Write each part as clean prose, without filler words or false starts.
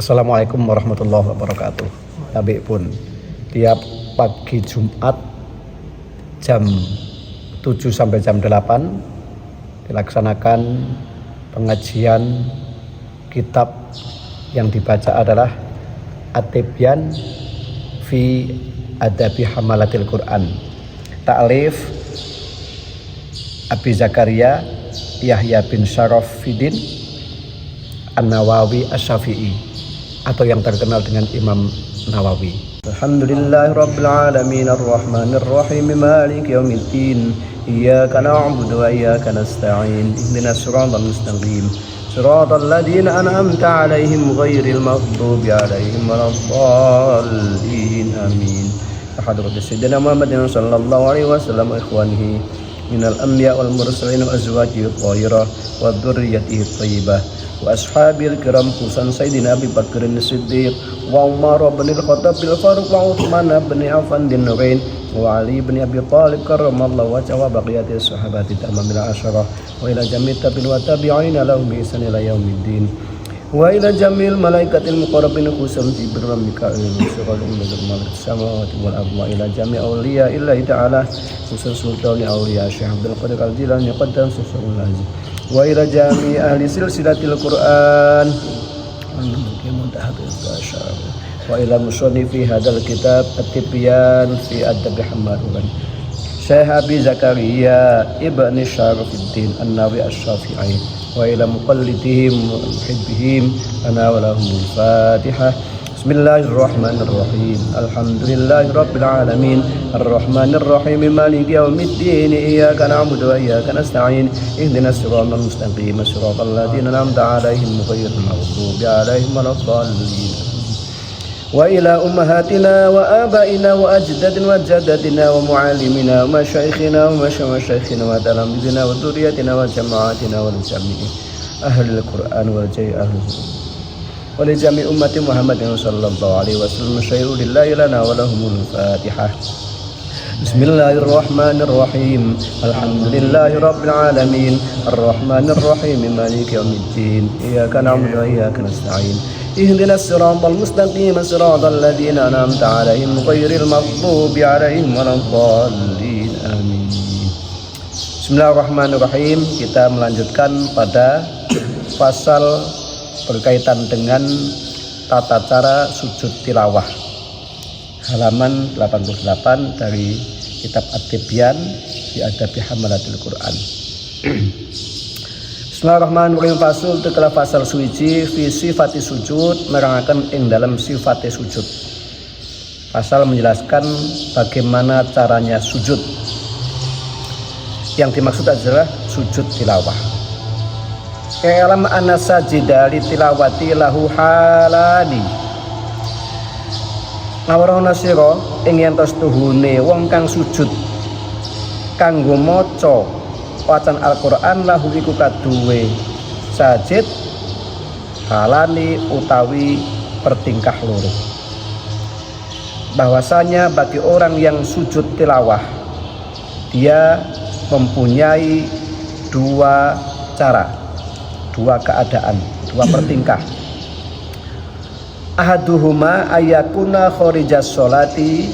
Assalamualaikum warahmatullahi wabarakatuh. Tapi pun tiap pagi Jumat jam 7 sampai jam 8 dilaksanakan pengajian kitab yang dibaca adalah At-Tibyan fi Adabi Hamalatil Quran, ta'alif Abi Zakaria Yahya bin Syarafiddin An-Nawawi Asy-Syafi'i, atau yang terkenal dengan Imam Nawawi. Alhamdulillahirabbil alamin arrahmanir rahim maliki yaumiddin iyyaka na'budu wa iyyaka nasta'in ihdinas siratal mustaqim siratal ladzina an'amta 'alaihim ghairil maghdubi 'alaihim waladdallin amin. Hadratus sayyidina Muhammadin sallallahu alaihi wasallam ikhwanihi minal anbiya wal mursalin wa azwajihi thahirah wa dzurriyyatihi thayyibah wa ashabil kiram khususan Sayyidina Abi Bakr as-Siddiq wa Umar bin al-Khattab bil Faruq wa Uthman bin Affan bin Nurain wa Ali bin Abi Thalib karramallahu wajhahu wa baqiyati sahabati tamamil asyarah wa ila jami'i tabi'in wa tabi'ina lahum bi ihsan ila yaumiddin wa ila jamil malaikatil muqarrabin khususan Jibril wa Mika'il wa ulul malaikat samawati wal ardi wa ila jami' awliya illahi ta'ala khususan sultan awliya Syekh Abdul Qadir Al-Jilani qaddam susul lazim wa ila jami' ahli silsilatil Qur'an wa ila musannifi hadzal kitab At-Tibyan fi Adabi Hamalatil Syekh Abi Zakaria Ibn Syarafiddin An-Nawawi Asy-Syafi'i wa ila muqallidihim wa muhibbihim ana wa lahumul Fatihah. Bismillahirrahmanirrahim. Alhamdulillahirabbil alamin arrahmanir rahim maliki yaumiddin iyyaka na'budu wa iyyaka nasta'in ihdinas siratal mustaqim siratal ladzina an'amta 'alaihim ghairil maghdubi 'alaihim waladdallin. Wa ila ummahatina wa abaina wa ajdadina wa jaddatina wa muallimina wa masyayikhina wa masyayyikhina wa talamizina wa dzurriyyatina wa jama'atina wa jami'i ahlil Qur'an wal jami'i wa li jami'i ummati Muhammadin sallallahu alaihi wasallam syairu lillahi lana wa lahumul Fatihah. Bismillahirrahmanirrahim. Alhamdulillahirabbil alamin arrahmanir rahim maliki yaumiddin iyyaka na'budu wa iyyaka nasta'in ihdinas siratal mustaqim siratal ladzina an'amta 'alaihim ghairil maghdubi 'alaihim waladdallin amin. Bismillahirrahmanirrahim. Kita melanjutkan pada pasal berkaitan dengan tata cara sujud tilawah, halaman 88 dari kitab At-Tibyan fi Adabi Hamalatil Quran. Bismillahirrahmanirrahim. Fasul tekala fasal suci fi sifati sujud, merangaken ing dalam sifate sujud. Pasal menjelaskan bagaimana caranya sujud. Yang dimaksud adalah sujud tilawah. Ka'alam anna sajida li tilawati lahu halani. Ngawurana sira ing yen tos tuhune wong kang sujud kanggo maca wacan Al-Qur'an lahu iku kaduwe sajid halani utawi pertingkah loro. Bahwasanya bagi orang yang sujud tilawah dia mempunyai dua cara, dua keadaan, dua pertingkah. Ahaduhuma ayakuna kharijas sholati.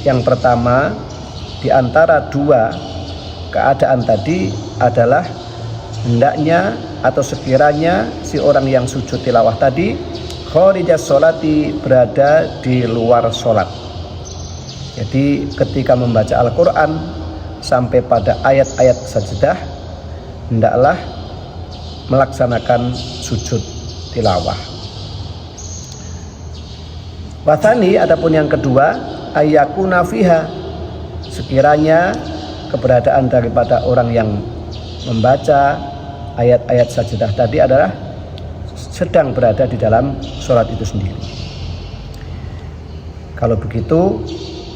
Yang pertama di antara dua keadaan tadi adalah hendaknya atau sekiranya si orang yang sujud tilawah tadi kharijas sholati, berada di luar sholat. Jadi ketika membaca Al-Quran sampai pada ayat-ayat sajdah hendaklah melaksanakan sujud tilawah. Wathani, adapun yang kedua, ayyakuna fiha, sekiranya keberadaan daripada orang yang membaca ayat-ayat sajdah tadi adalah sedang berada di dalam sholat itu sendiri. Kalau begitu,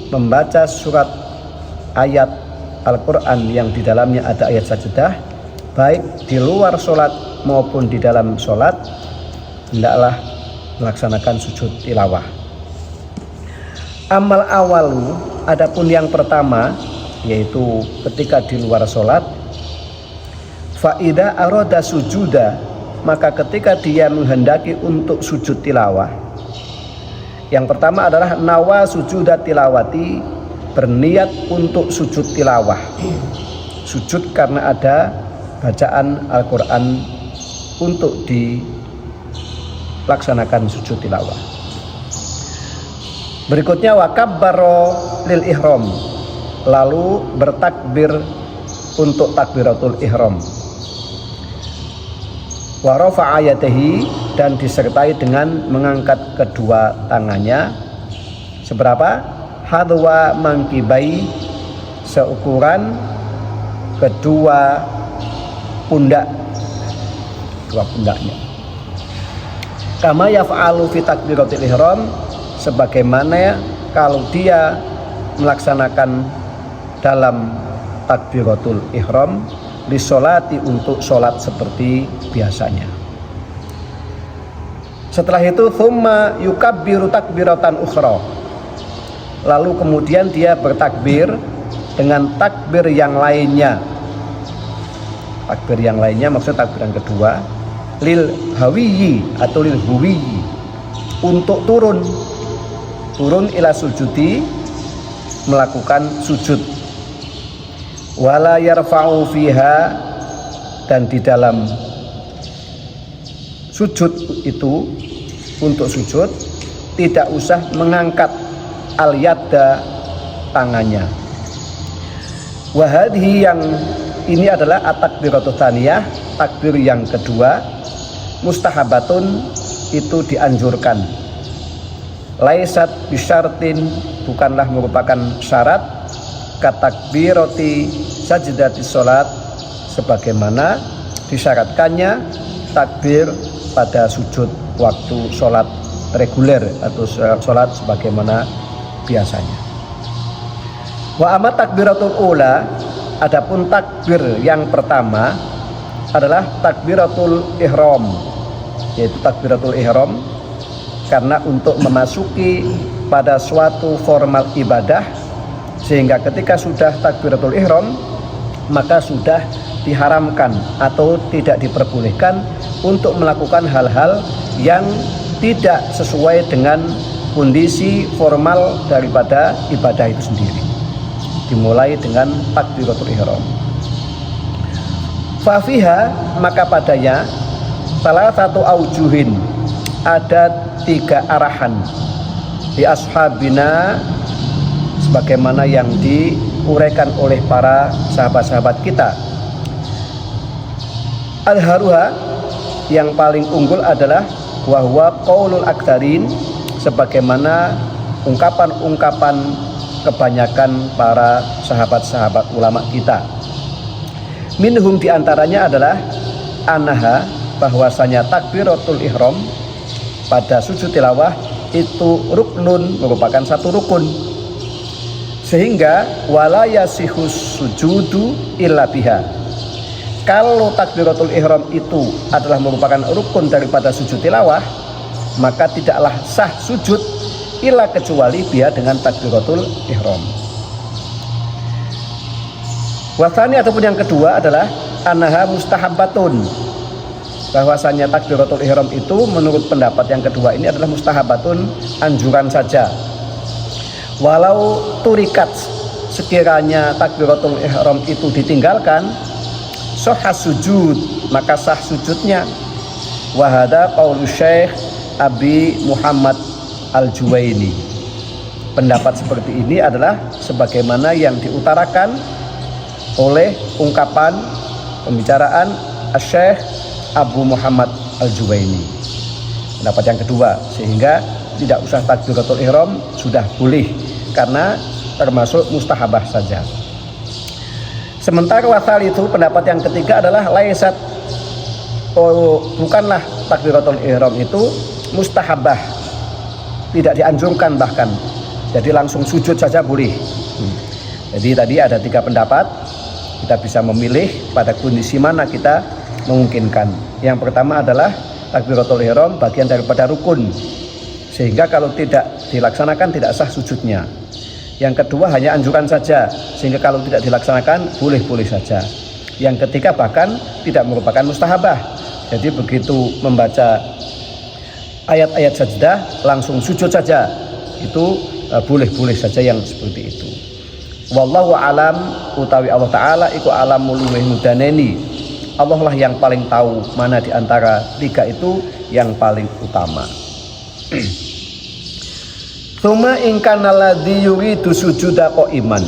membaca surat ayat Al-Quran yang di dalamnya ada ayat sajdah, baik di luar sholat maupun di dalam sholat, hendaklah melaksanakan sujud tilawah. Amal awalu, adapun yang pertama, yaitu ketika di luar sholat, fa'idha aroda sujuda, maka ketika dia menghendaki untuk sujud tilawah, yang pertama adalah nawa sujudat tilawati, berniat untuk sujud tilawah, sujud karena ada bacaan Al-Quran untuk dilaksanakan sujud tilawah. Berikutnya wakabbaro lil ihram, lalu bertakbir untuk takbiratul ihram. Wa rafa'a yadayhi, dan disertai dengan mengangkat kedua tangannya seberapa? Hadwa mangkibai, seukuran kedua pundaknya. Kama yaf'alu fi takbiratul ihram, sebagaimana kalau dia melaksanakan dalam takbiratul ihram lisolati, untuk sholat seperti biasanya. Setelah itu thumma yukabbiru takbiratan ukhra, lalu kemudian dia bertakbir dengan takbir yang lainnya. Takbir yang lainnya maksud takbir yang kedua, lil hawiyi atau lil huwiyi, untuk turun ila sujudi, melakukan sujud. Wala yarfa'u fiha, dan di dalam sujud itu, untuk sujud tidak usah mengangkat al-yadda, tangannya. Wahadhi, yang ini adalah at-takbiratul tsaniyah, takbir yang kedua, mustahabatun, itu dianjurkan. Laisat bisyartin, bukanlah merupakan syarat, katakbiroti sajdati sholat, sebagaimana disyaratkannya takbir pada sujud waktu sholat reguler atau sholat sebagaimana biasanya. Wa amat takbiratul ula, adapun takbir yang pertama adalah takbiratul ihram, yaitu takbiratul ihram karena untuk memasuki pada suatu formal ibadah, sehingga ketika sudah takbiratul ihram maka sudah diharamkan atau tidak diperbolehkan untuk melakukan hal-hal yang tidak sesuai dengan kondisi formal daripada ibadah itu sendiri. Dimulai dengan takbiratul ihram. Fafiha, maka padanya salah satu aujuhin, ada 3 arahan di ashabina, sebagaimana yang diuraikan oleh para sahabat-sahabat kita. Al-haruha, yang paling unggul adalah wahwa qaulul aktarin, sebagaimana ungkapan-ungkapan kebanyakan para sahabat-sahabat ulama kita. Minhum, diantaranya adalah anaha, bahwasanya takbiratul ihram pada sujud tilawah itu ruknun, merupakan satu rukun, sehingga wala yasihus sujudu illa biha. Kalau takbiratul ihram itu adalah merupakan rukun daripada sujud tilawah, maka tidaklah sah sujud illa kecuali biha, dengan takbiratul ihram. Wasani, ataupun yang kedua adalah anaha mustahabbatun, bahwasanya takbiratul ihram itu menurut pendapat yang kedua ini adalah mustahabatun, anjuran saja. Walau turikat, sekiranya takbiratul ihram itu ditinggalkan, sahha sujud, maka sah sujudnya. Wahada qaulu Syekh Abi Muhammad Al-Juwaini. Pendapat seperti ini adalah sebagaimana yang diutarakan oleh ungkapan pembicaraan Syekh Abu Muhammad Al-Juwaini, pendapat yang kedua, sehingga tidak usah takbiratul ihram, sudah boleh karena termasuk mustahabah saja. Sementara wasal itu, pendapat yang ketiga adalah laisat, bukanlah takbiratul ihram itu mustahabah, tidak dianjurkan bahkan, jadi langsung sujud saja boleh. Jadi tadi ada 3 pendapat, kita bisa memilih pada kondisi mana kita memungkinkan. Yang pertama adalah takbiratul ihram bagian daripada rukun, sehingga kalau tidak dilaksanakan tidak sah sujudnya. Yang kedua hanya anjuran saja, sehingga kalau tidak dilaksanakan boleh-boleh saja. Yang ketiga bahkan tidak merupakan mustahabah, Jadi begitu membaca ayat-ayat sajdah langsung sujud saja, itu boleh-boleh saja yang seperti itu. Wallahu alam, utawi Allah Ta'ala iku alamul luwih mudaneni. Allah lah yang paling tahu mana di antara tiga itu yang paling utama. Tsumma in kana ladzi yuridu sujuda qaiman.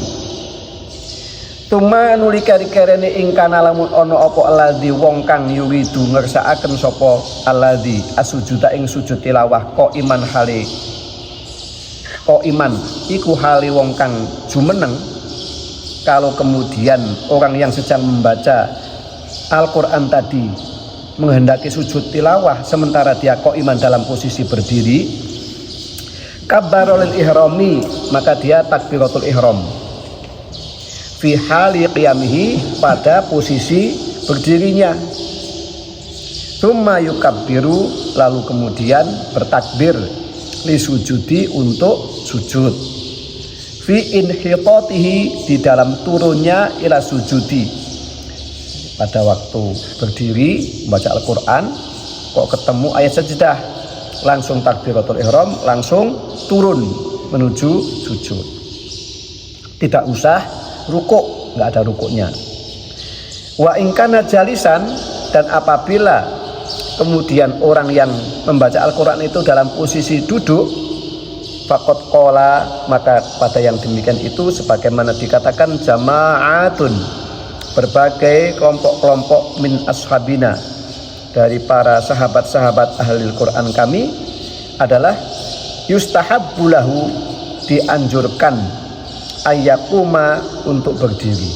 Tsumma nuli kari-karene ing kana lamun ana apa alladzi wong kang yuridu ngersakaken sapa alladzi asujuda ing sujud tilawah qaiman hale qaiman iku hale wong kang jumeneng. Kalau kemudian orang yang sedang membaca Al-Quran tadi menghendaki sujud tilawah sementara dia qaiman dalam posisi berdiri, kabbarul ihrami, maka dia takbiratul ihram fi hali qiyamihi, pada posisi berdirinya. Tsumma yukabbiru, lalu kemudian bertakbir li sujudi, untuk sujud. Fi inhitatihi, di dalam turunnya ila sujudi, pada waktu berdiri membaca Al-Quran kok ketemu ayat sajdah, langsung takbiratul ihram, langsung turun menuju sujud, tidak usah rukuk, nggak ada rukuknya. Wa in kana jalisan, dan apabila kemudian orang yang membaca Al-Quran itu dalam posisi duduk, faqad qala, maka pada yang demikian itu sebagaimana dikatakan jama'atun, berbagai kelompok-kelompok min ashabina, dari para sahabat-sahabat ahli Al-Quran kami, adalah yustahabbu lahu, dianjurkan ayyakuma, untuk berdiri.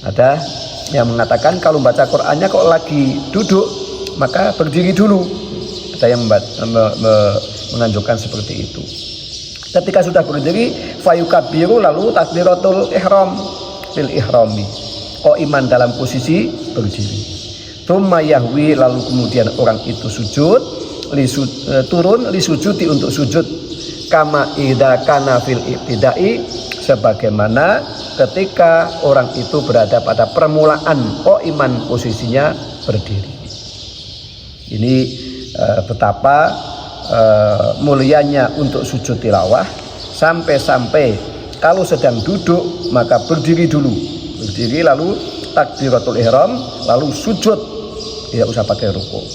Ada yang mengatakan kalau baca Qur'annya kok lagi duduk maka berdiri dulu. Ada yang menganjurkan seperti itu. Ketika sudah berdiri, fayukabbiru, lalu takbiratul ihram fil ihrami, qaiman, dalam posisi berdiri. Tsumma yahwi, lalu kemudian orang itu sujud, turun li sujudi, untuk sujud, kama idza kana fil ibtidai, sebagaimana ketika orang itu berada pada permulaan qaiman, posisinya berdiri. Ini betapa mulianya untuk sujud tilawah, sampai-sampai kalau sedang duduk maka berdiri dulu, berdiri lalu takbiratul ihram, lalu sujud, tidak usah pakai rukuk.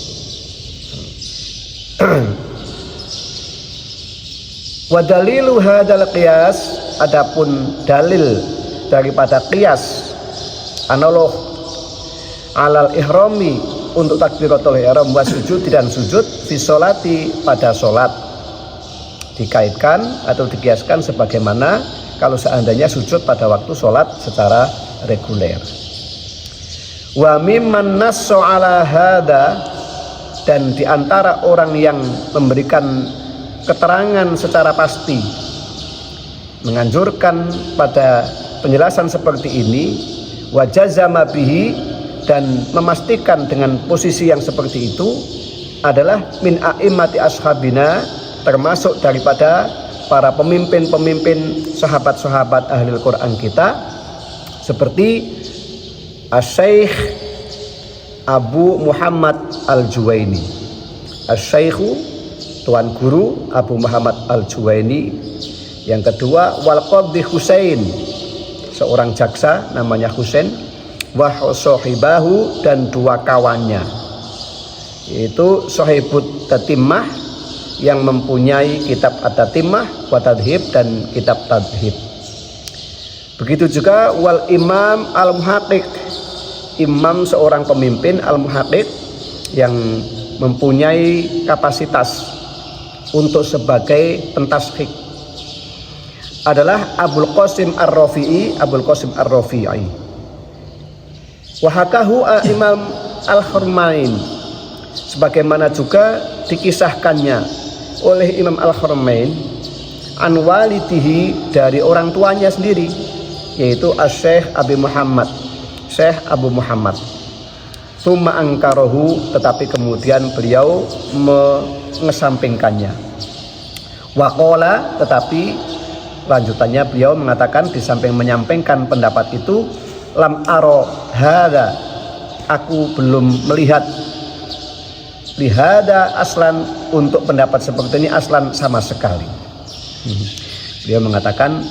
Wa dalilu hadzal qiyas, adapun dalil daripada qiyas analog alal ihrami, untuk takbiratul ihram wa sujud, dan sujud fi sholati, pada sholat, dikaitkan atau dikiaskan sebagaimana kalau seandainya sujud pada waktu sholat secara reguler. Wa mimman nasso ala hadza, dan diantara orang yang memberikan keterangan secara pasti menganjurkan pada penjelasan seperti ini, wa jazama bihi, dan memastikan dengan posisi yang seperti itu, adalah min a'immati ashabina, termasuk daripada para pemimpin-pemimpin sahabat-sahabat ahli Al-Quran kita, seperti Asy-Syaikh Abu Muhammad Al-Juwaini, Asy-Syaikhu, Tuan Guru Abu Muhammad Al-Juwaini. Yang kedua, wal qadhi Husain, seorang jaksa namanya Husain, wa sahibahu, dan dua kawannya, yaitu Sahibut Tatimmah, yang mempunyai kitab At-Tatimmah wa Tadhib, dan kitab Tadhib. Begitu juga wal imam al-muhaqqiq, imam, seorang pemimpin al-muhaqqiq yang mempunyai kapasitas untuk sebagai pentashqiq, adalah Abul Qasim Ar-Rafi'i, Abul Qasim Ar-Rafi'i. Wahakahu Imam Al-Harmain, sebagaimana juga dikisahkannya oleh Imam Al-Harmain an walidihi, dari orang tuanya sendiri, yaitu Asy-Syaikh Abi Muhammad, Syekh Abu Muhammad. Tsumma angkarahu, tetapi kemudian beliau mengesampingkannya. Waqala, tetapi lanjutannya beliau mengatakan, di samping menyampaikan pendapat itu, lam aro hadza, aku belum melihat lihada aslan, untuk pendapat seperti ini aslan sama sekali. Dia mengatakan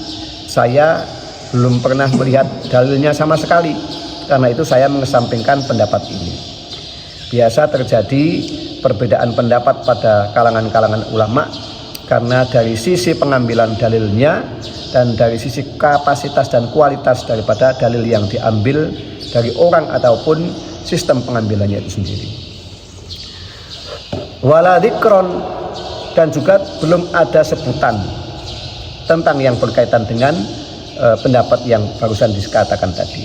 saya belum pernah melihat dalilnya sama sekali, karena itu saya mengesampingkan pendapat ini. Biasa terjadi perbedaan pendapat pada kalangan-kalangan ulama karena dari sisi pengambilan dalilnya dan dari sisi kapasitas dan kualitas daripada dalil yang diambil dari orang ataupun sistem pengambilannya itu sendiri. Wala dzikron, dan juga belum ada sebutan tentang yang berkaitan dengan pendapat yang barusan dikatakan tadi.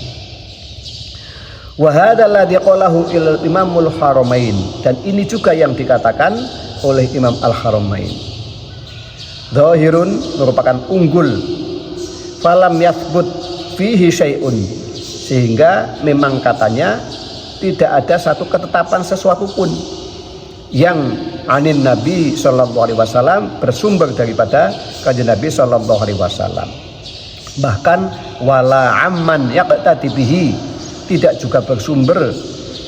Wa hadzal ladzi qalahu Imamul Haramain, dan ini juga yang dikatakan oleh Imam Al-Haramain. Zahirun, merupakan unggul, falam yathbut fihi syai'un, sehingga memang katanya tidak ada satu ketetapan sesuatu pun yang anin Nabi sallallahu alaihi wasallam, bersumber daripada kanjeng Nabi sallallahu alaihi wasallam. Bahkan wala amman yaqtadi bihi, tidak juga bersumber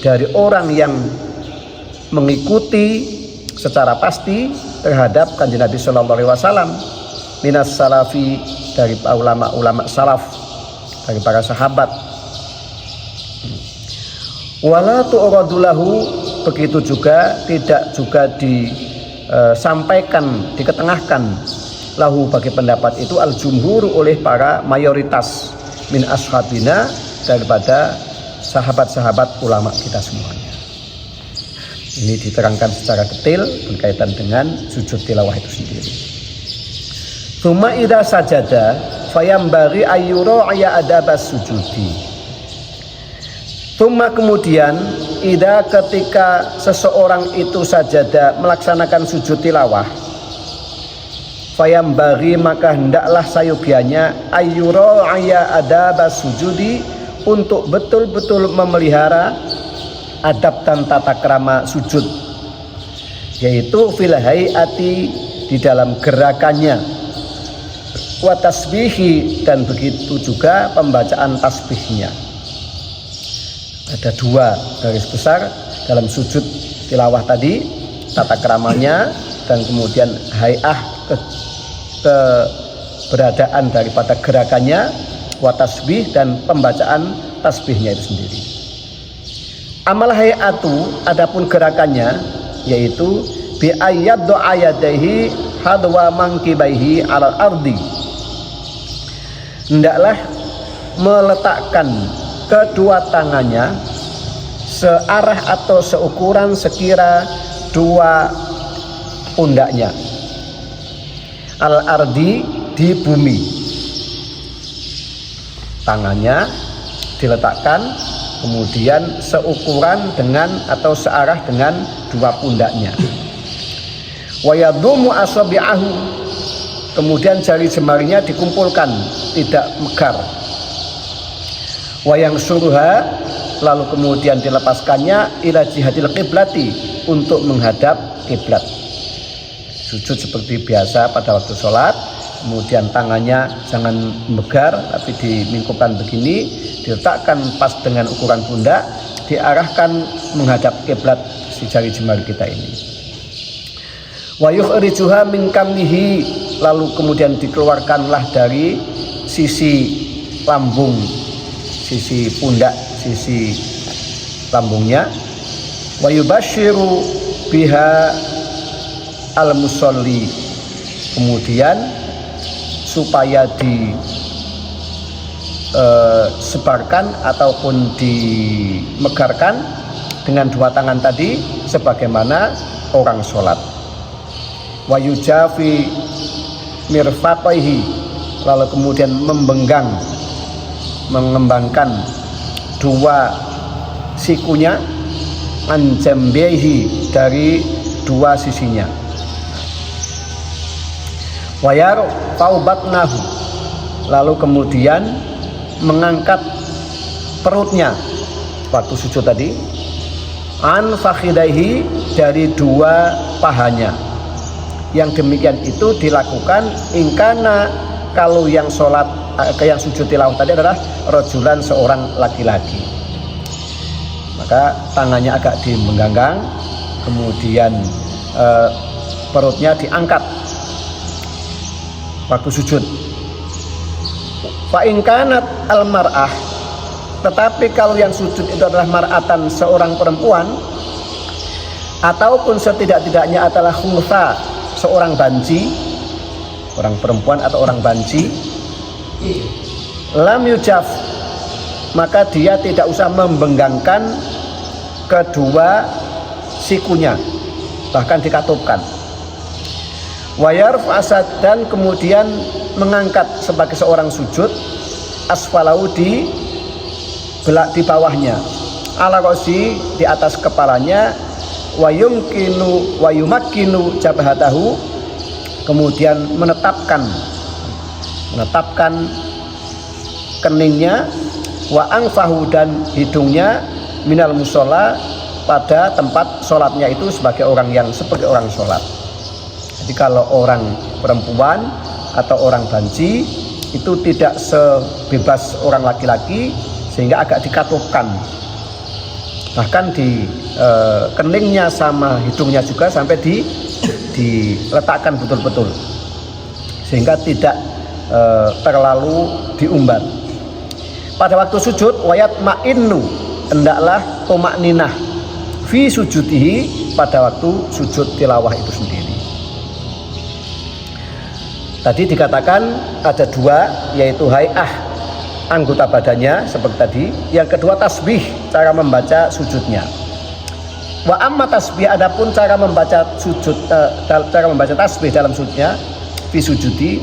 dari orang yang mengikuti secara pasti terhadap kanjeng Nabi sallallahu alaihi wasallam, minas salafi, dari ulama-ulama salaf, dari para sahabat. Wala tu'radulahu, begitu juga tidak juga disampaikan, diketengahkan lahu, bagi pendapat itu al-jumhur, oleh para mayoritas min ashabina, daripada sahabat-sahabat ulama kita semuanya. Ini diterangkan secara detail berkaitan dengan sujud tilawah itu sendiri. Tsumma idza sajada fayambari ayyura'a adabas sujudi. Tsumma, kemudian, idza, ketika seseorang itu sajada, melaksanakan sujud tilawah, fayambari, maka hendaklah sayugianya ayyura'a adabas sujudi, untuk betul-betul memelihara adab dan tata krama sujud, yaitu fil hayati, di dalam gerakannya, wa tasbihi, dan begitu juga pembacaan tasbihnya. Ada dua garis besar dalam sujud tilawah tadi, tata keramanya dan kemudian hayah, keberadaan daripada gerakannya, wa tasbih, dan pembacaan tasbihnya itu sendiri. Amal hayatu, adapun gerakannya, yaitu bi ayyad ayadaihi hadwa mankibaihi alal ardi, hendaklah meletakkan kedua tangannya searah atau seukuran sekira dua pundaknya, al ardi, di bumi. Tangannya diletakkan kemudian seukuran dengan atau searah dengan dua pundaknya. Wa yadumu asabi'ahu, kemudian jari jemarinya dikumpulkan, tidak megar. Wayang suruha, lalu kemudian dilepaskannya ila jihadil qiblati, untuk menghadap kiblat. Sujud seperti biasa pada waktu sholat, kemudian tangannya jangan megar tapi dimingkupkan begini, diletakkan pas dengan ukuran pundak, diarahkan menghadap kiblat si jari jemari kita ini. Wa yukhrijuha min kamnihi, lalu kemudian dikeluarkanlah dari sisi lambung, sisi pundak, sisi lambungnya. Wa yubashiru biha al-musolli, kemudian supaya disebarkan ataupun dimegarkan dengan dua tangan tadi sebagaimana orang sholat. Wa yujafi mirfaqaihi, lalu kemudian mengembangkan dua sikunya, anjambehi, dari dua sisinya. Wayar faubatnahu, lalu kemudian mengangkat perutnya waktu sujud tadi, an fakhidaihi, dari dua pahanya. Yang demikian itu dilakukan ingkana, kalau yang sholat, yang sujud tilawah tadi adalah rojulan, seorang laki-laki, maka tangannya agak dimenggang, kemudian perutnya diangkat waktu sujud. Fa in kanat al-mar'ah, tetapi kalau yang sujud itu adalah mar'atan, seorang perempuan, ataupun setidak-tidaknya adalah khunsa, seorang banci, orang perempuan atau orang banci, lam yujaf, maka dia tidak usah membenggangkan kedua sikunya, bahkan dikatupkan. Wayarf asad, dan kemudian mengangkat sebagai seorang sujud asfalau di bawahnya, ala rosi, di atas kepalanya, wayumakkinu jabhatahu, kemudian menetapkan keningnya, wa angfahu, dan hidungnya, minal musola, pada tempat sholatnya itu sebagai orang yang seperti orang sholat. Jadi kalau orang perempuan atau orang banci itu tidak sebebas orang laki-laki, sehingga agak dikatupkan, bahkan di keningnya sama hidungnya juga sampai diletakkan betul-betul, sehingga tidak terlalu diumbar. Pada waktu sujud, wayat ma'innu, hendaklah tumak ninah fi sujudihi, pada waktu sujud tilawah itu sendiri. Tadi dikatakan ada dua, yaitu hay'ah, anggota badannya seperti tadi. Yang kedua tasbih, cara membaca sujudnya. Wa amma tasbih, adapun cara membaca sujud, cara membaca tasbih dalam sujudnya, fi sujudi,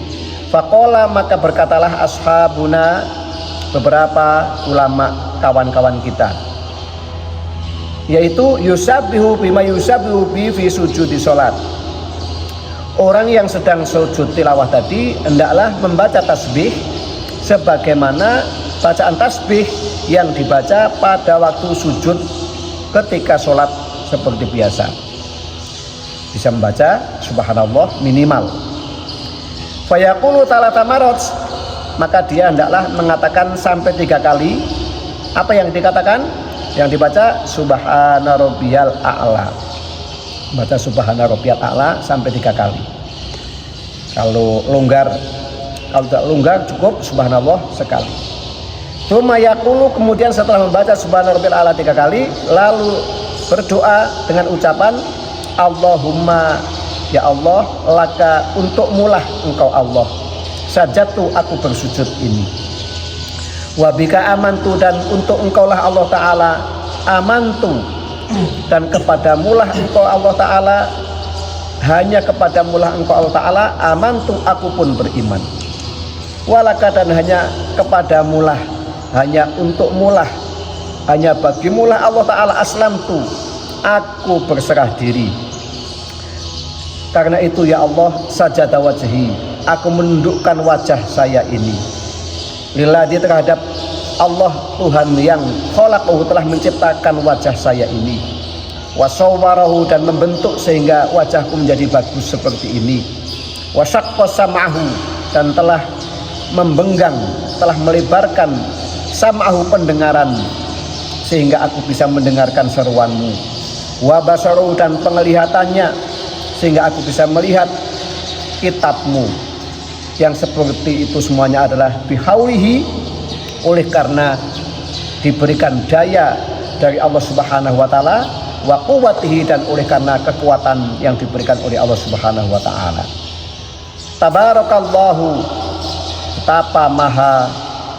faqala, maka berkatalah ashabuna, beberapa ulama kawan-kawan kita, yaitu yusabbihu bima yusabbihu bi fi sujudi sholat. Orang yang sedang sujud tilawah tadi hendaklah membaca tasbih sebagaimana bacaan tasbih yang dibaca pada waktu sujud ketika sholat seperti biasa. Bisa membaca subhanallah minimal. Fayaqulu talata marot, maka dia hendaklah mengatakan sampai 3 kali. Apa yang dikatakan? Yang dibaca subhana rabbiyal a'la. Baca subhana rabbiyal a'la sampai 3 kali. Kalau longgar, kalau tidak longgar cukup subhanallah sekali. Tsumma yaqulu, kemudian setelah membaca subhana rabbiyal a'la 3 kali, lalu berdoa dengan ucapan Allahumma, ya Allah, laka, untuk mulah engkau Allah, sajatu, aku bersujud ini. Wabika amantu, dan untuk engkaulah Allah Ta'ala amantu, dan kepadamulah engkau Allah Ta'ala, hanya kepadamulah engkau Allah Ta'ala amantu, aku pun beriman. Walaka, dan hanya kepadamulah, hanya untukmulah, hanya bagimulah Allah Ta'ala aslamtu, aku berserah diri. Karena itu ya Allah, sajada wajhi, aku menundukkan wajah saya ini lillahi, terhadap Allah Tuhan yang khalaqahu, telah menciptakan wajah saya ini, wasawwarahu, dan membentuk sehingga wajahku menjadi bagus seperti ini, wasyaqqa sam'ahu, dan telah membenggang, telah melebarkan sam'ahu, pendengaran, sehingga aku bisa mendengarkan seruanmu, wa basaruhu, dan penglihatannya, sehingga aku bisa melihat kitabmu, yang seperti itu semuanya adalah bihaulihi, oleh karena diberikan daya dari Allah Subhanahu wa taala, wa quwwatihi, dan oleh karena kekuatan yang diberikan oleh Allah Subhanahu wa taala. Tabarakallahu, betapa maha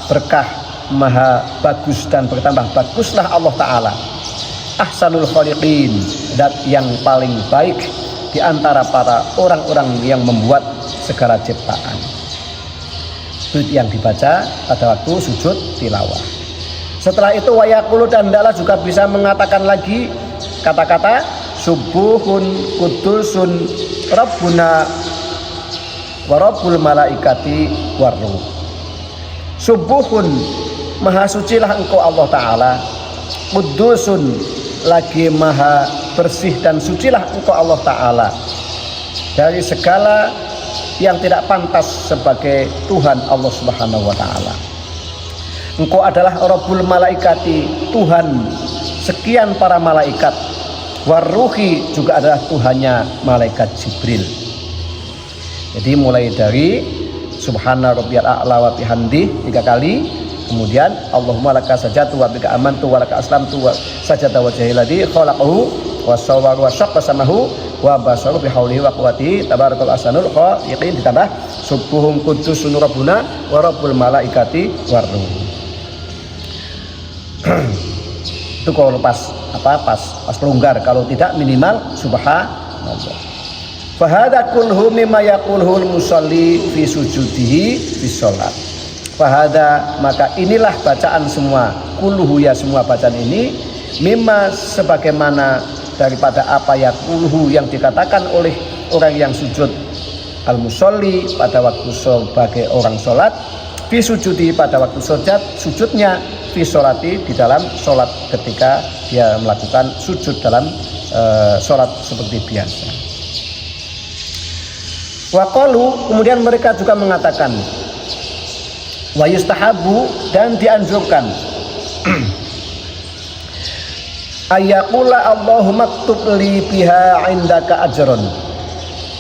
berkah, maha bagus dan bertambah baguslah Allah Ta'ala. Ahsanul khaliqin, dat yang paling baik di antara para orang-orang yang membuat segala ciptaan. Itu yang dibaca pada waktu sujud tilawah. Setelah itu wayaqulu, dan hendaklah juga bisa mengatakan lagi kata-kata subuhun kudusun rabbuna wa rabbul malaikati warruh. Subuhun, maha sucilah engkau Allah Ta'ala, kudusun, lagi maha bersih dan sucilah engkau Allah Ta'ala dari segala yang tidak pantas sebagai Tuhan Allah Subhanahu wa Ta'ala. Engkau adalah Rabbul Malaikati, Tuhan sekian para malaikat, Warruhi juga adalah Tuhannya malaikat Jibril. Jadi mulai dari subhana rabbiyal a'la wa bihamdi 3 kali, kemudian Allahumma laka sajadtu wa bika amantu wa laka aslamtu wa sajada wajhi ladzi khalaqahu wa sawwara wa syaqqa samahu wa basaru bi haulihi wa quwwatihi tabarakal ahsanul khaliqin, ditambah subuhun qudusun rabbuna wa rabbul malaikati war ruh. Itu kalau pas longgar, kalau tidak minimal subhanallah. Fahada kulhu mimma yaqulhul musalli fi sujudihi fi sholat. Fahada, maka inilah bacaan semua, kulhu ya semua bacaan ini, mimma sebagaimana daripada apa yaqulhu yang dikatakan oleh orang yang sujud, al musalli pada waktu sebagai orang sholat, fi sujudi pada waktu sujudnya, fi sholati di dalam sholat ketika dia melakukan sujud dalam sholat seperti biasa. Waqalu, kemudian mereka juga mengatakan, wa yustahabu, dan dianjurkan, ayyaqula Allahumma ktub li biha indaka ajron.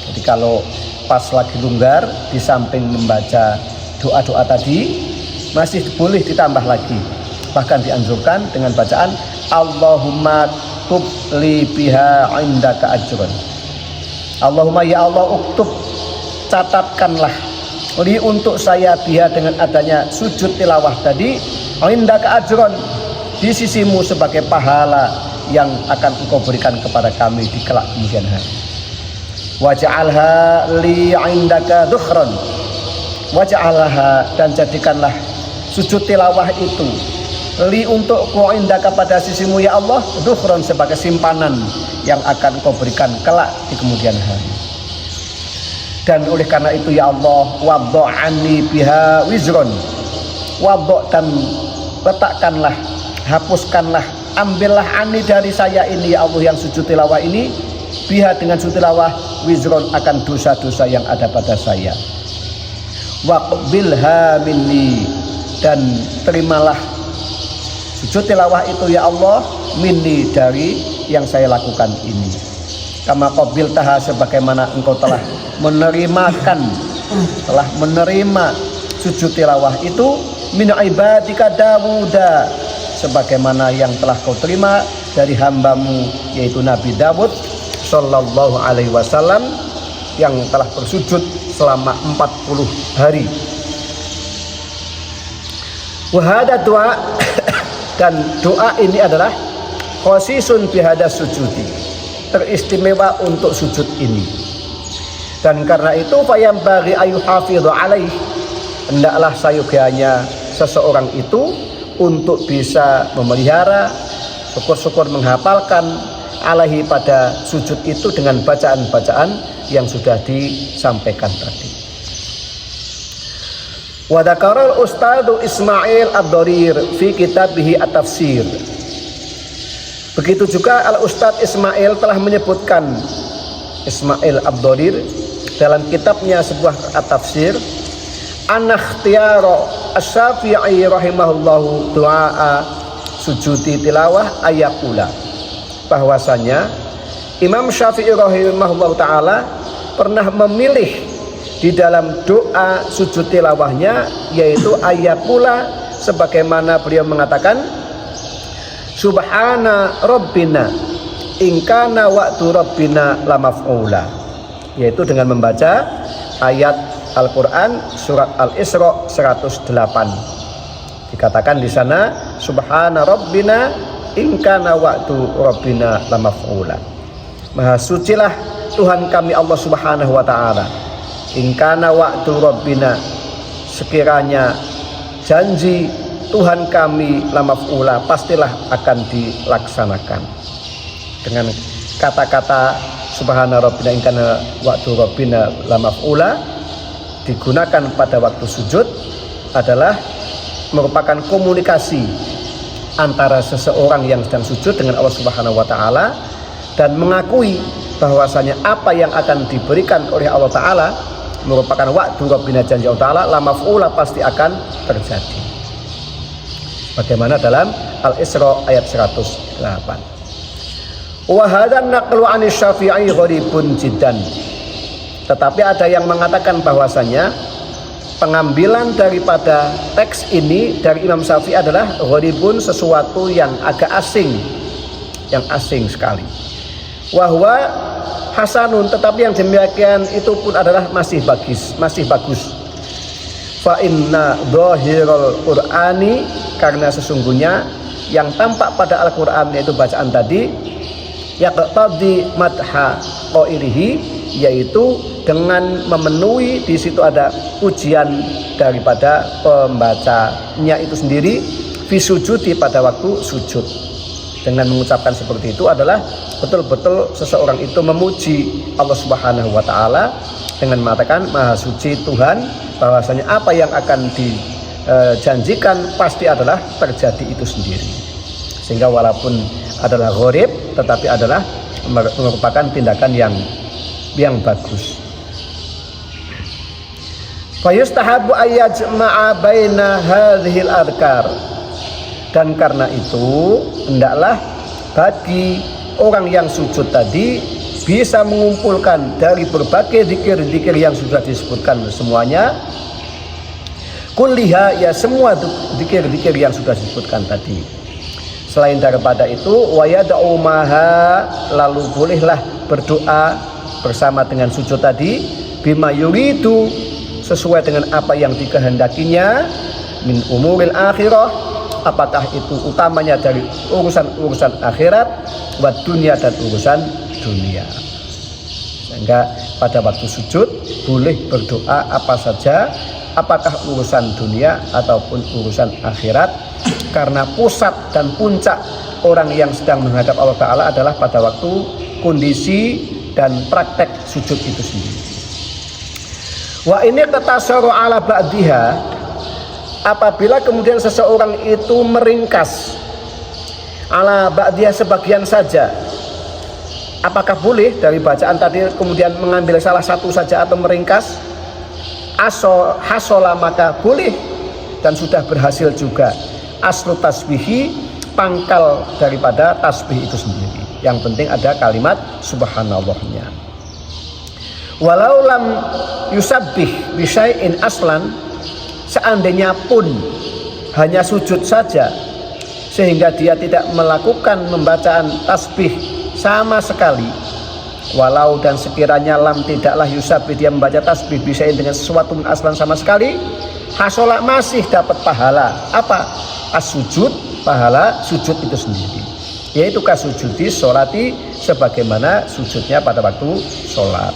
Jadi kalau pas lagi longgar, di samping membaca doa-doa tadi masih boleh ditambah lagi, bahkan dianjurkan dengan bacaan Allahumma ktub li biha indaka ajron. Allahumma ya Allah, uktub, catatkanlah li untuk saya biha dengan adanya sujud tilawah tadi, indaka ajron, di sisimu sebagai pahala yang akan engkau berikan kepada kami di kelak kemudian hari. Waj'alha li indaka dhukhran, waj'alha, dan jadikanlah sujud tilawah itu li untukku indaka pada sisimu ya Allah, dhukhran, sebagai simpanan yang akan engkau berikan kelak di kemudian hari. Dan oleh karena itu ya Allah, wadha'ani biha wizron, wadha', dan letakkanlah, hapuskanlah, ambillah ani dari saya ini ya Allah yang sujud tilawah ini, biha dengan sujud tilawah, wizron, akan dosa-dosa yang ada pada saya. Waqbilha minni, dan terimalah sujud tilawah itu ya Allah, minni, dari yang saya lakukan ini. Kama qabiltaha, sebagaimana engkau telah menerima sujud tilawah itu min ibadika Dawuda, sebagaimana yang telah kau terima dari hambamu yaitu Nabi Dawud sallallahu alaihi wasallam, yang telah bersujud selama 40 hari. Wahada doa, dan doa ini adalah khosisun bihada sujudi, teristimewa untuk sujud ini. Dan karena itu fayam bagi ayu hafidhu alaih, hendaklah sayugianya seseorang itu untuk bisa memelihara, syukur-syukur menghafalkan alaihi pada sujud itu dengan bacaan-bacaan yang sudah disampaikan tadi. Wa dzakara al-ustadz Ismail ad-Darir fi kitabih at-tafsir. Begitu juga al-ustadz Ismail telah menyebutkan, Ismail ad-Darir dalam kitabnya sebuah at-tafsir, anakhtiyara asy-Syafi'i rahimahullahu du'a sujudi tilawah ayaqula, bahwasanya Imam Syafi'i rahimahullahu taala pernah memilih di dalam doa sujud tilawahnya yaitu ayaqula, sebagaimana beliau mengatakan subhana rabbina in kana wa'du rabbina lamaf'ula, yaitu dengan membaca ayat Al-Quran surat Al-Isra 108. Dikatakan di sana subhana rabbina in kana wa'du rabbina lamaf'ula, maha sucilah Tuhan kami Allah subhanahu wa ta'ala, in kana wa'du rabbina, sekiranya janji Tuhan kami lamaf'ula, pastilah akan dilaksanakan. Dengan kata-kata subhana rabbina in kana wa'du rabbina lamaf'ula digunakan pada waktu sujud adalah merupakan komunikasi antara seseorang yang sedang sujud dengan Allah Subhanahu wa taala, dan mengakui bahwasanya apa yang akan diberikan oleh Allah taala merupakan wa'du rabbina, janji Allah taala, lamaf'ula, pasti akan terjadi. Bagaimana dalam Al-Isra ayat 108. Wa hadzal naqlu 'ani Syafi'i gharibun jiddan. Tetapi ada yang mengatakan bahwasanya pengambilan daripada teks ini dari Imam Syafi'i adalah gharibun, sesuatu yang agak asing, yang asing sekali. Wa huwa hasanun, tetapi yang demikian itu pun adalah masih bagus. Fa inna dhahirul Qur'ani, karena sesungguhnya yang tampak pada Al-Qur'an yaitu bacaan tadi, yaqtadi madha qailihi, yaitu dengan memenuhi di situ ada pujian daripada pembacanya itu sendiri fi sujudi, pada waktu sujud. Dengan mengucapkan seperti itu adalah betul-betul seseorang itu memuji Allah Subhanahu wa taala dengan mengatakan maha suci Tuhan, bahwasanya apa yang akan dijanjikan pasti adalah terjadi itu sendiri. Sehingga walaupun adalah gharib tetapi adalah merupakan tindakan yang bagus. Fayustahabu ayyajma'a baina hadhil adhkar, dan karena itu hendaklah bagi orang yang sujud tadi bisa mengumpulkan dari berbagai zikir-zikir yang sudah disebutkan semuanya, kulliha, ya semua zikir-zikir yang sudah disebutkan tadi. Selain daripada itu, wayad'u maha, lalu bolehlah berdoa bersama dengan sujud tadi, bima yuridu, sesuai dengan apa yang dikehendakinya, min umuril akhirah, apakah itu utamanya dari urusan akhirat, wa dunia, dan urusan dunia. Sehingga pada waktu sujud boleh berdoa apa saja, apakah urusan dunia ataupun urusan akhirat, karena pusat dan puncak orang yang sedang menghadap Allah Ta'ala adalah pada waktu kondisi dan praktek sujud itu sendiri. Wa ini katasaru ala ba'diha, apabila kemudian seseorang itu meringkas ala ba'diha, sebagian saja, apakah boleh dari bacaan tadi kemudian mengambil salah satu saja atau meringkas? Hasola, maka boleh dan sudah berhasil juga. Aslu tasbihi, pangkal daripada tasbih itu sendiri. Yang penting ada kalimat subhanallahnya. Walau lam yusabbih bisyai'in aslan, seandainya pun hanya sujud saja sehingga dia tidak melakukan membacaan tasbih sama sekali, walau dan sekiranya lam tidaklah yusabbih, dia membaca tasbih bisyai'in dengan sesuatu aslan sama sekali, hasola, masih dapat pahala apa? As-sujud, pahala sujud itu sendiri, yaitu kasujudi sholati, sebagaimana sujudnya pada waktu sholat.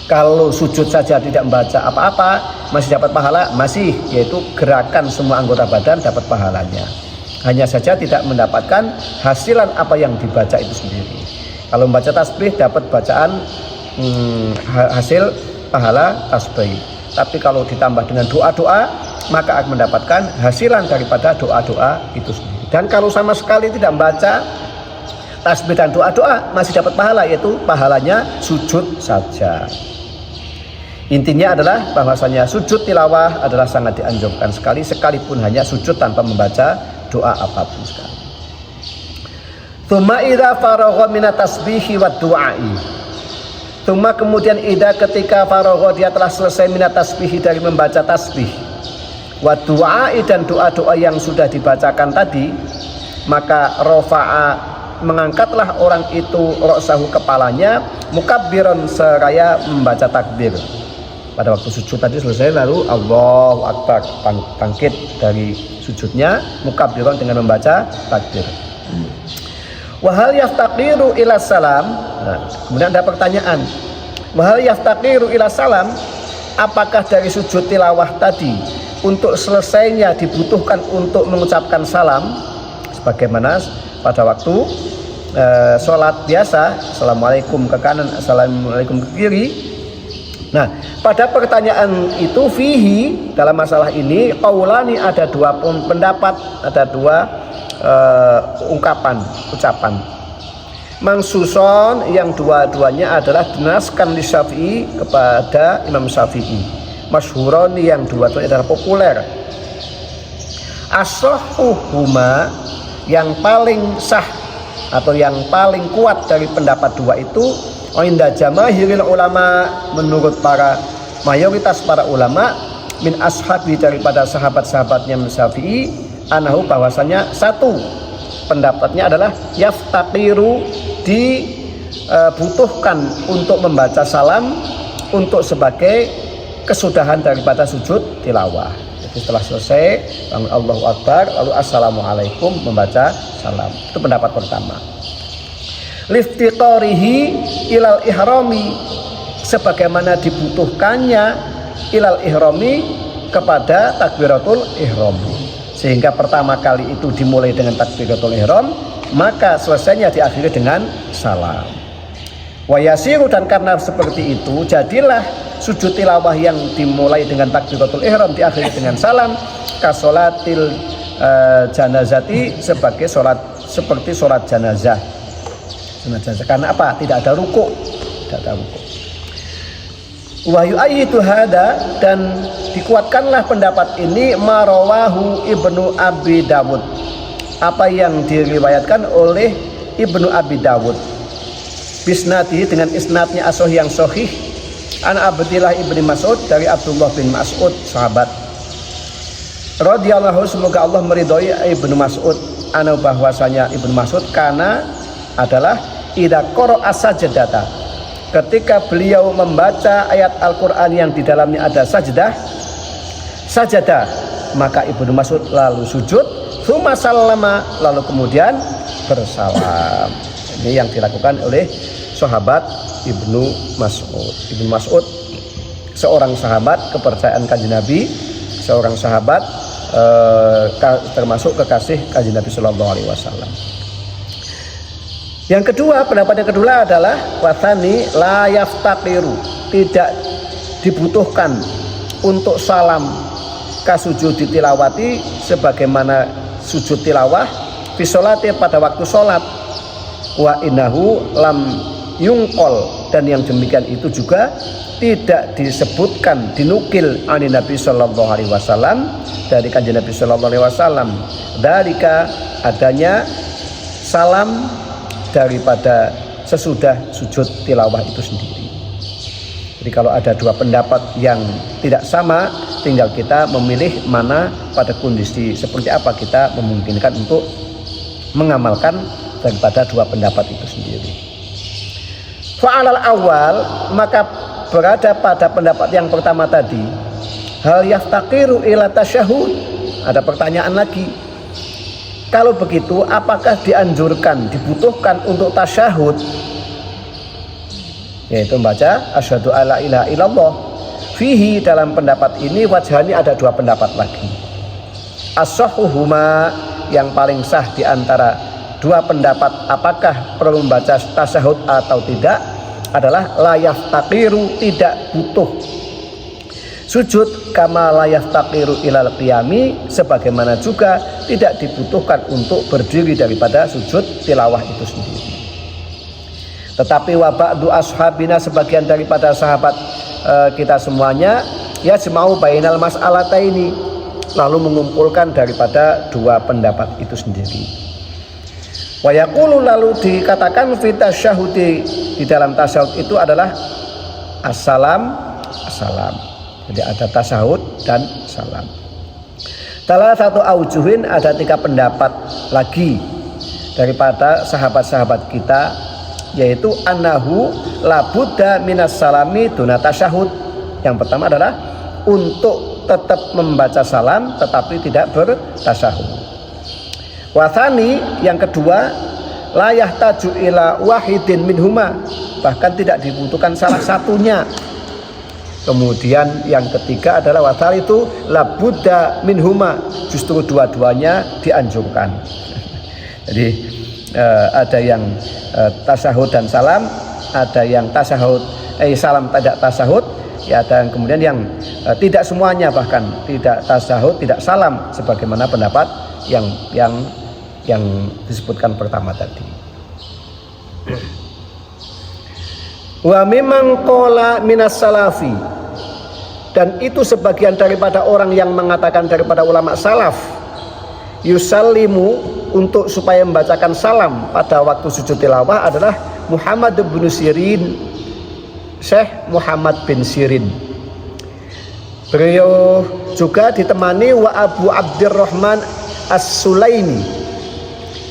Kalau sujud saja tidak membaca apa-apa masih dapat pahala, masih, yaitu gerakan semua anggota badan dapat pahalanya, hanya saja tidak mendapatkan hasilan apa yang dibaca itu sendiri. Kalau membaca tasbih dapat bacaan hasil pahala tasbih, tapi kalau ditambah dengan doa-doa maka akan mendapatkan hasilan daripada doa-doa itu sendiri. Dan kalau sama sekali tidak membaca tasbih dan doa-doa masih dapat pahala, yaitu pahalanya sujud saja. Intinya adalah bahwasanya sujud tilawah adalah sangat dianjurkan sekali, sekalipun hanya sujud tanpa membaca doa apapun sekali. Tsumma idza faragha minat tasbihi wa du'ai, tsumma kemudian idza, ketika faragha dia telah selesai minat tasbihi, dari membaca tasbih, wa du'ai, dan doa-doa yang sudah dibacakan tadi, maka rafa'a, mengangkatlah orang itu ra'sahu, kepalanya, mukabbiran, seraya membaca takbir. Pada waktu sujud tadi selesai, lalu Allahu Akbar, bangkit dari sujudnya, mukabbiran dengan membaca takbir. Wa hal yaftaqiru ila salam, nah, kemudian ada pertanyaan, wa hal yaftaqiru ila salam, apakah dari sujud tilawah tadi untuk selesainya dibutuhkan untuk mengucapkan salam, sebagaimana pada waktu sholat biasa, assalamualaikum ke kanan, assalamualaikum ke kiri. Nah, pada pertanyaan itu fihi, dalam masalah ini qaulani, ada dua pendapat, ada dua ucapan. Mangsuson, yang dua-duanya adalah dinaskan di Syafi'i, kepada Imam Syafi'i. Masyhuron, yang dua-duanya adalah populer. As-sahhuhuma, yang paling sah atau yang paling kuat dari pendapat dua itu inda jamaahiril ulama, menurut para mayoritas para ulama, min ashabi, daripada sahabat-sahabatnya Syafi'i, anahu, bahwasanya satu pendapatnya adalah yaftaqiru, dibutuhkan untuk membaca salam untuk sebagai kesudahan daripada sujud tilawah. Jadi setelah selesai bangun Allahu Akbar lalu assalamualaikum membaca salam. Itu pendapat pertama. Liftiqarihi ilal ihrami, sebagaimana dibutuhkannya ilal ihrami, kepada takbiratul ihram, sehingga pertama kali itu dimulai dengan takbiratul ihram, maka selesainya diakhiri dengan salam. Wa yasiru, dan karena seperti itu jadilah sujud tilawah yang dimulai dengan takbiratul ihram diakhiri dengan salam kasolatil janazati, sebagai sholat seperti sholat jenazah. Karena apa? Tidak ada ruku'. Wa yu'ayyidu hada, dan dikuatkanlah pendapat ini marawahu Ibnu Abi Dawud, apa yang diriwayatkan oleh Ibnu Abi Dawud, bisnadi, dengan isnadnya as-sahih yang sahih, an Abdillah ibni Mas'ud, dari Abdullah bin Mas'ud, sahabat radhiyallahu, semoga Allah meridhoi Ibnu Mas'ud, ana, bahwasanya Ibnu Mas'ud karena adalah idza qara'a sajdata, ketika beliau membaca ayat Al-Quran yang di dalamnya ada sajadah, maka Ibnu Mas'ud lalu sujud, tsumma sallama, lalu kemudian bersalam. Ini yang dilakukan oleh sahabat Ibnu Mas'ud. Ibnu Mas'ud seorang sahabat kepercayaan Kanjeng Nabi, seorang sahabat termasuk kekasih Kanjeng Nabi sallallahu alaihi wasallam. Yang kedua, pendapat yang kedua adalah wathani la yaftaqiru, tidak dibutuhkan untuk salam kasujud tilawati, sebagaimana sujud tilawah fi sholati, pada waktu sholat. Wa innahu lam yungqol, dan yang demikian itu juga tidak disebutkan, dinukil ani Nabi sallallahu alaihi wasallam, dari Kanjeng Nabi sallallahu alaihi wasallam, dalika, adanya salam daripada sesudah sujud tilawah itu sendiri. Jadi kalau ada dua pendapat yang tidak sama, tinggal kita memilih mana pada kondisi seperti apa kita memungkinkan untuk mengamalkan daripada dua pendapat itu sendiri. Fa'alal awal, maka berada pada pendapat yang pertama tadi, hal yaftaqiru ila tasyahud. Ada pertanyaan lagi, kalau begitu apakah dianjurkan, dibutuhkan untuk tasyahud, yaitu membaca asyhadu alla ilaha illallah? Fihi, dalam pendapat ini wajhani, ada dua pendapat lagi. As-sahhuhuma, yang paling sah di antara dua pendapat apakah perlu membaca tasyahud atau tidak, adalah la yaftaqiru, tidak butuh sujud, kama la yaftaqiru ilal qiyami, sebagaimana juga tidak dibutuhkan untuk berdiri daripada sujud tilawah itu sendiri. Tetapi wa ba'du ashabina, sebagian daripada sahabat kita semuanya, ya semau bainal mas'alataini, lalu mengumpulkan daripada dua pendapat itu sendiri. Wa yaqulu, lalu dikatakan fi tasyahudi, di dalam tasyahud itu adalah assalam. Jadi ada tasyahud dan salam. Salah satu aujuhin, ada tiga pendapat lagi daripada sahabat-sahabat kita, yaitu annahu labudda minas salami duna tasyahud. Yang pertama adalah untuk tetap membaca salam tetapi tidak bertasyahud. Wathani, yang kedua, la yahtaju ila wahidin minhuma, bahkan tidak dibutuhkan salah satunya. Kemudian yang ketiga adalah wasal itu labudda minhuma, justru dua-duanya dianjurkan. Jadi ada yang tasyahud dan salam, ada yang tasyahud salam tidak tasyahud, ya ada yang kemudian yang tidak semuanya, bahkan tidak tasyahud tidak salam, sebagaimana pendapat yang disebutkan pertama tadi. Wa memang qala minas salafi, dan itu sebagian daripada orang yang mengatakan daripada ulama salaf, yusallimu, untuk supaya membacakan salam pada waktu sujud tilawah adalah Muhammad bin Sirin, Syekh Muhammad bin Sirin. Beliau juga ditemani wa Abu Abdurrahman As-Sulaimi,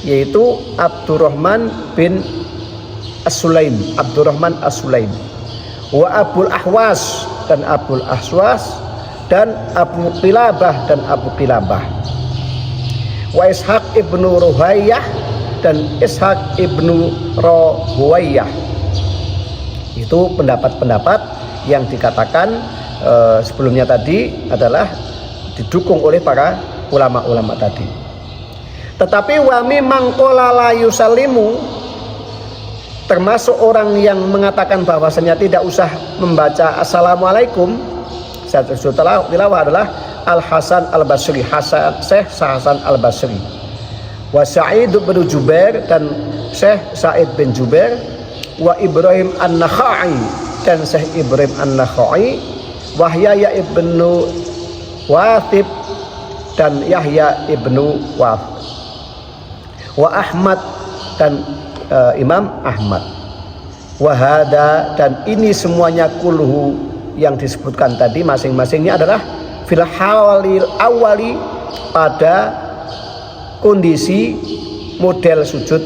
yaitu Abdurrahman bin As-Sulaim, Abdurrahman As-Sulaim, wa Abul Ahwas dan Abul Ahwas, dan Abu Qilabah dan Abu Qilabah, wa Ishaq ibnu Ruhayyah dan Ishaq ibnu Rahuwayyah. Itu pendapat-pendapat yang dikatakan sebelumnya tadi adalah didukung oleh para ulama-ulama tadi. Tetapi wa mimman qala la yusallimu, termasuk orang yang mengatakan bahwasanya tidak usah membaca assalamualaikum saat sujud tilawah adalah Al-Hasan Al-Basri, Syekh Hasan Al-Basri, wa Sa'id bin Jubair dan Syekh Sa'id bin Jubair, wa Ibrahim An-Nakhai dan Syekh Ibrahim An-Nakhai, wa Yahya ibnu Wathib dan Yahya ibnu Wathib, wa Ahmad dan Imam Ahmad, wa hada, dan ini semuanya kulhu yang disebutkan tadi masing-masingnya adalah fil halil awali, pada kondisi model sujud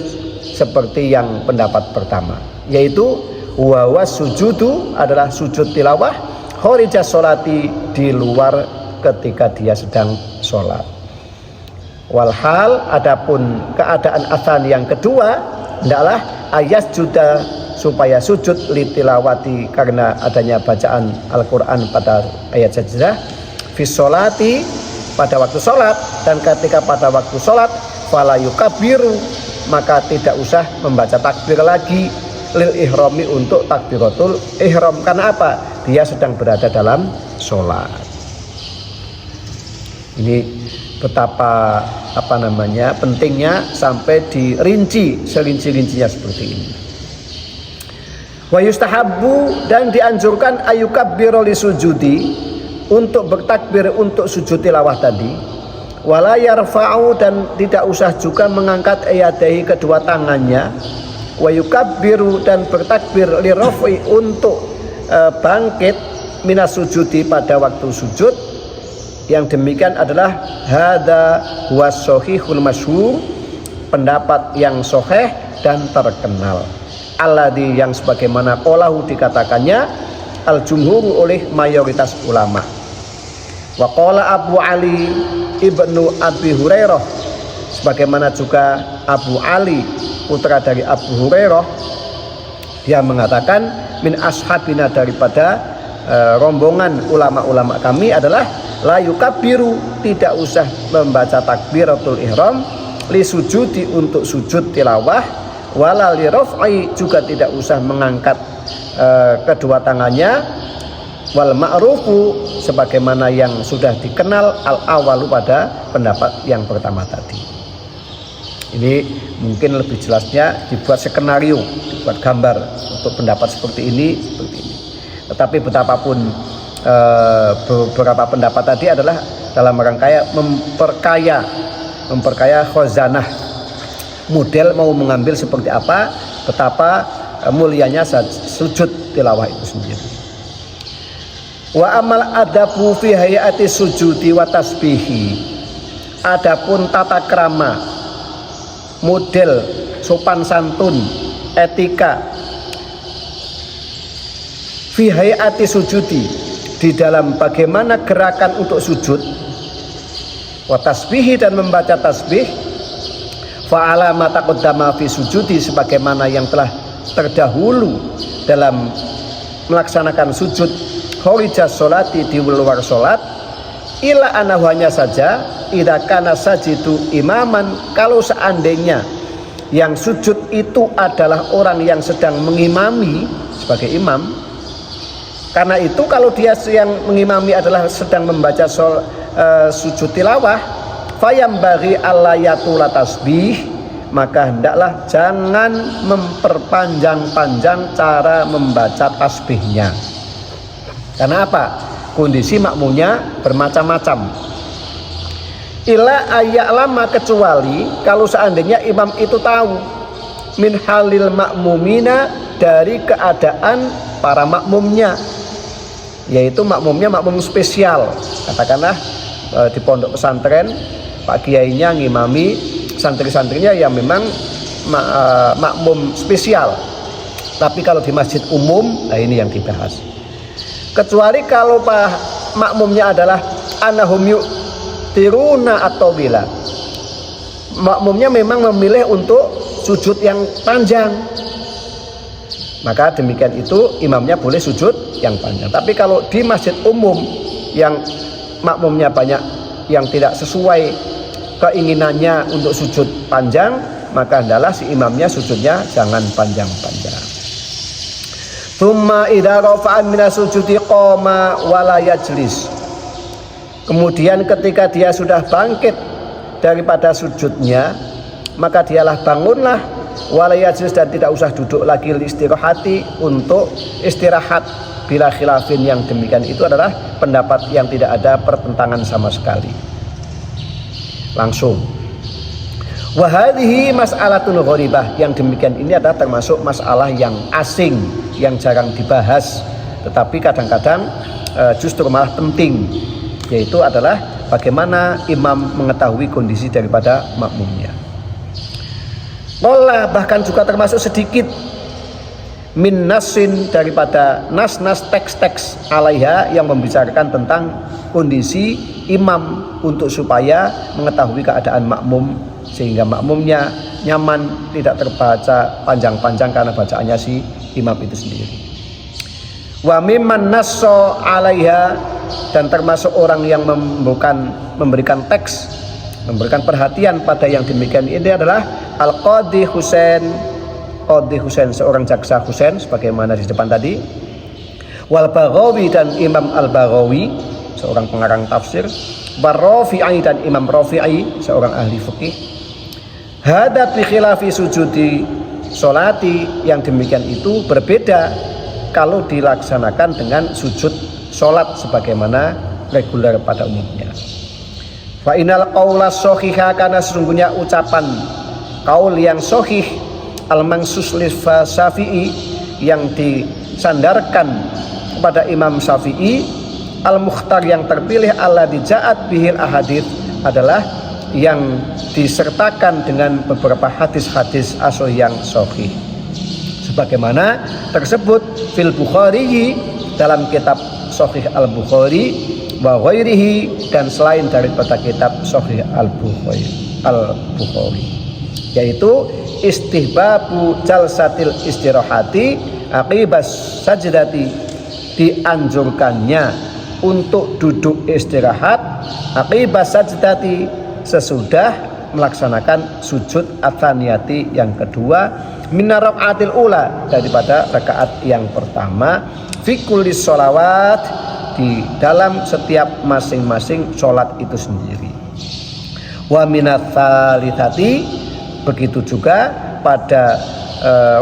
seperti yang pendapat pertama, yaitu wa sujudu adalah sujud tilawah kharija sholati, di luar ketika dia sedang sholat. Walhal, adapun keadaan adzan yang kedua hendaklah ayat juda, supaya sujud litilawati, karena adanya bacaan Al-Quran pada ayat sajdah, fis sholati, pada waktu sholat, dan ketika pada waktu sholat fala yukabiru, maka tidak usah membaca takbir lagi, lil ihrami, untuk takbiratul ihram. Karena apa? Dia sedang berada dalam sholat. Ini betapa pentingnya sampai dirinci serinci-rincinya seperti ini. Wa yustahabbu, dan dianjurkan ayukabbiru li sujudi, untuk bertakbir untuk sujud tilawah tadi, wala yarfa'u, dan tidak usah juga mengangkat yadaihi, kedua tangannya, wa yukabbiru, dan bertakbir li raf'i, untuk bangkit minas sujudi, pada waktu sujud. Yang demikian adalah hadza huwas shahihul masyhur, pendapat yang sahih dan terkenal, alladzi, yang sebagaimana qalahu, dikatakannya al-jumhur oleh mayoritas ulama. Wa qala Abu Ali ibnu Abi Hurairah, sebagaimana juga Abu Ali putra dari Abu Hurairah, dia mengatakan min ashabina, daripada rombongan ulama-ulama kami adalah la yukabbiru, tidak usah membaca takbiratul ihram, li sujudi, untuk sujud tilawah, wala li raf'i, juga tidak usah mengangkat kedua tangannya, wal ma'rufu, sebagaimana yang sudah dikenal al awalu, pada pendapat yang pertama tadi. Ini mungkin lebih jelasnya dibuat skenario, dibuat gambar untuk pendapat seperti ini. Tetapi betapapun beberapa pendapat tadi adalah dalam rangka memperkaya khazanah, model mau mengambil seperti apa, betapa mulianya sujud tilawah itu sendiri. Wa amal adabu fi hayati sujudi wa tasbihi, adapun tata krama, model sopan santun, etika fi hayati sujudi, di dalam bagaimana gerakan untuk sujud, wa tasbihi, dan membaca tasbih, fa'ala ma taqaddama fi sujudi, sebagaimana yang telah terdahulu dalam melaksanakan sujud kharija sholati, di luar sholat, ila anahu, hanya saja idza kana sajidu imaman, kalau seandainya yang sujud itu adalah orang yang sedang mengimami sebagai imam. Karena itu kalau dia yang mengimami adalah sedang membaca sujud tilawah, fayambaghi allayatula tasbih, maka hendaklah jangan memperpanjang-panjang cara membaca tasbihnya. Karena apa? Kondisi makmumnya bermacam-macam. ila lama kecuali kalau seandainya imam itu tahu min halil makmumina dari keadaan para makmumnya, yaitu makmumnya makmum spesial. Katakanlah di pondok pesantren Pak Kiainya ngimami santri-santrinya yang memang makmum spesial. Tapi kalau di masjid umum, nah ini yang dibahas. Kecuali kalau makmumnya adalah anahum yu'tiruna atau bila, makmumnya memang memilih untuk sujud yang panjang, maka demikian itu imamnya boleh sujud yang panjang. Tapi kalau di masjid umum yang makmumnya banyak yang tidak sesuai keinginannya untuk sujud panjang, maka hendaklah si imamnya sujudnya jangan panjang-panjang. Tsumma idza rafa'a minas sujudi qama wala yajlis. Kemudian ketika dia sudah bangkit daripada sujudnya, maka dialah bangunlah wala yajlis, dan tidak usah duduk lagi istirahati untuk istirahat. Bila khilafin, yang demikian itu adalah pendapat yang tidak ada pertentangan sama sekali. Langsung. Wa hadhihi mas'alatun gharibah, yang demikian ini adalah termasuk masalah yang asing, yang jarang dibahas, tetapi kadang-kadang justru malah penting, yaitu adalah bagaimana imam mengetahui kondisi daripada makmumnya. Qala, bahkan juga termasuk sedikit min nasin, daripada nas-nas teks-teks alaiha yang membicarakan tentang kondisi imam untuk supaya mengetahui keadaan makmum, sehingga makmumnya nyaman, tidak terbaca panjang-panjang karena bacaannya si imam itu sendiri. Wa mimman nasso alaiha, dan termasuk orang yang memberikan teks, memberikan perhatian pada yang demikian ini adalah Al-Qadhi Husain, Qadhi Husain, seorang jaksa Husain sebagaimana di depan tadi, wal Baghawi, dan Imam Al-Baghawi, seorang pengarang tafsir, Rafi'i, dan Imam Rafi'i, seorang ahli fikih. Hada bi khilafi sujudi sholati, yang demikian itu berbeda kalau dilaksanakan dengan sujud sholat sebagaimana reguler pada umumnya. Fa inal qaula shahiha, karena sesungguhnya ucapan kaul yang sahih al-mansus li Syafi'i, yang disandarkan kepada Imam Syafi'i, al-mukhtar, yang terpilih, alladzi ja'at bihil ahadits, adalah yang disertakan dengan beberapa hadis-hadis yang sahih sebagaimana tersebut fil Bukhari, dalam kitab Sahih Al-Bukhari, wa ghairihi, dan selain daripada kitab Sahih Al-Bukhari, yaitu istihbabu jalsatil istirahati aqibas sajdati, dianjurkannya untuk duduk istirahat aqibas sajdati, sesudah melaksanakan sujud atsaniyati, yang kedua, minar rakaatil ula, daripada rakaat yang pertama, fi kulli sholawat, di dalam setiap masing-masing sholat itu sendiri. Wa minat tsalitsati, begitu juga pada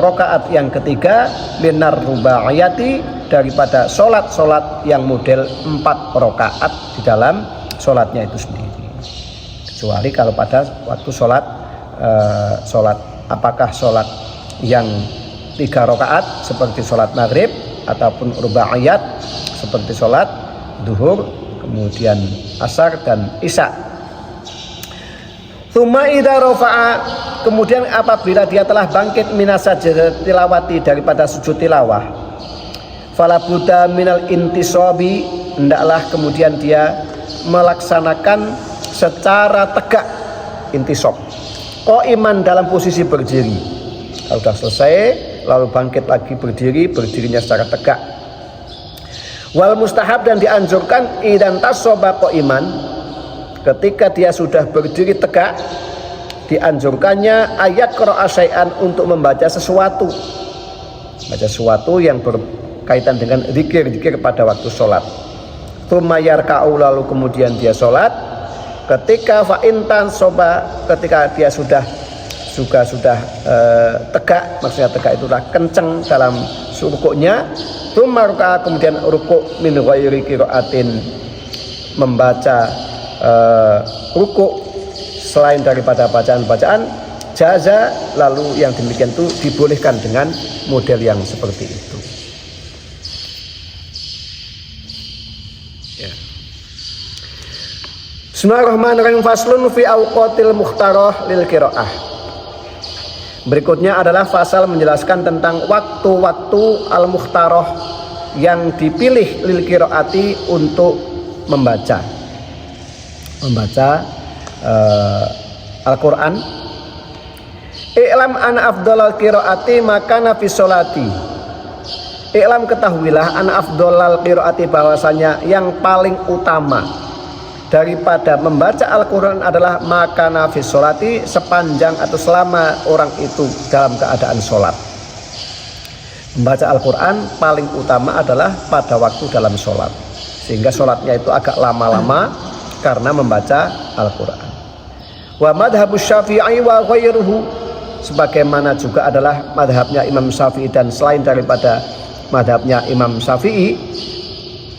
rakaat yang ketiga, minar rubaiyati, daripada sholat-sholat yang model 4 rakaat di dalam sholatnya itu sendiri. Kecuali kalau pada waktu sholat apakah sholat yang 3 rakaat seperti sholat maghrib, ataupun rubaiyat seperti sholat duhur, kemudian asar dan isya. Tsumma idza rafa'a, kemudian apabila dia telah bangkit minas sajdah tilawati, daripada sujud tilawah, fala budda minal intisabi, hendaklah kemudian dia melaksanakan secara tegak intisab, qaiman, dalam posisi berdiri. Kalau sudah selesai lalu bangkit lagi berdiri, berdirinya secara tegak. Wal mustahab, dan dianjurkan idan tasoba qaiman, ketika dia sudah berdiri tegak, dianjurkannya ayat qira'a syai'an, untuk membaca sesuatu, baca sesuatu yang berkaitan dengan zikir pada waktu sholat. Tsumma yarka'u, lalu kemudian dia sholat. Ketika fa'intan soba, ketika dia sudah tegak, maksudnya tegak itulah kenceng dalam rukuknya. Tsumma raka'a, kemudian rukuk min ghairi qiraatin, membaca rukuk selain daripada bacaan-bacaan jaza, lalu yang demikian itu dibolehkan dengan model yang seperti itu. Ya. Bismillahirrahmanirrahim. Faslun fi awqatil mukhtarah lil qiraah. Berikutnya adalah fasal menjelaskan tentang waktu-waktu al-mukhtarah yang dipilih lil qiraati untuk membaca Al-Quran. I'lam ana afdhalal qiraati makana fi sholati. I'lam, ketahuilah, ana afdhalal qiraati, bahwasanya yang paling utama daripada membaca Al-Quran adalah makana fi sholati, sepanjang atau selama orang itu dalam keadaan sholat. Membaca Al-Quran paling utama adalah pada waktu dalam sholat, sehingga sholatnya itu agak lama-lama karena membaca Al-Quran. Wa madhabus Syafi'i wa ghairuhu, sebagaimana juga adalah madhabnya Imam Syafi'i dan selain daripada madhabnya Imam Syafi'i,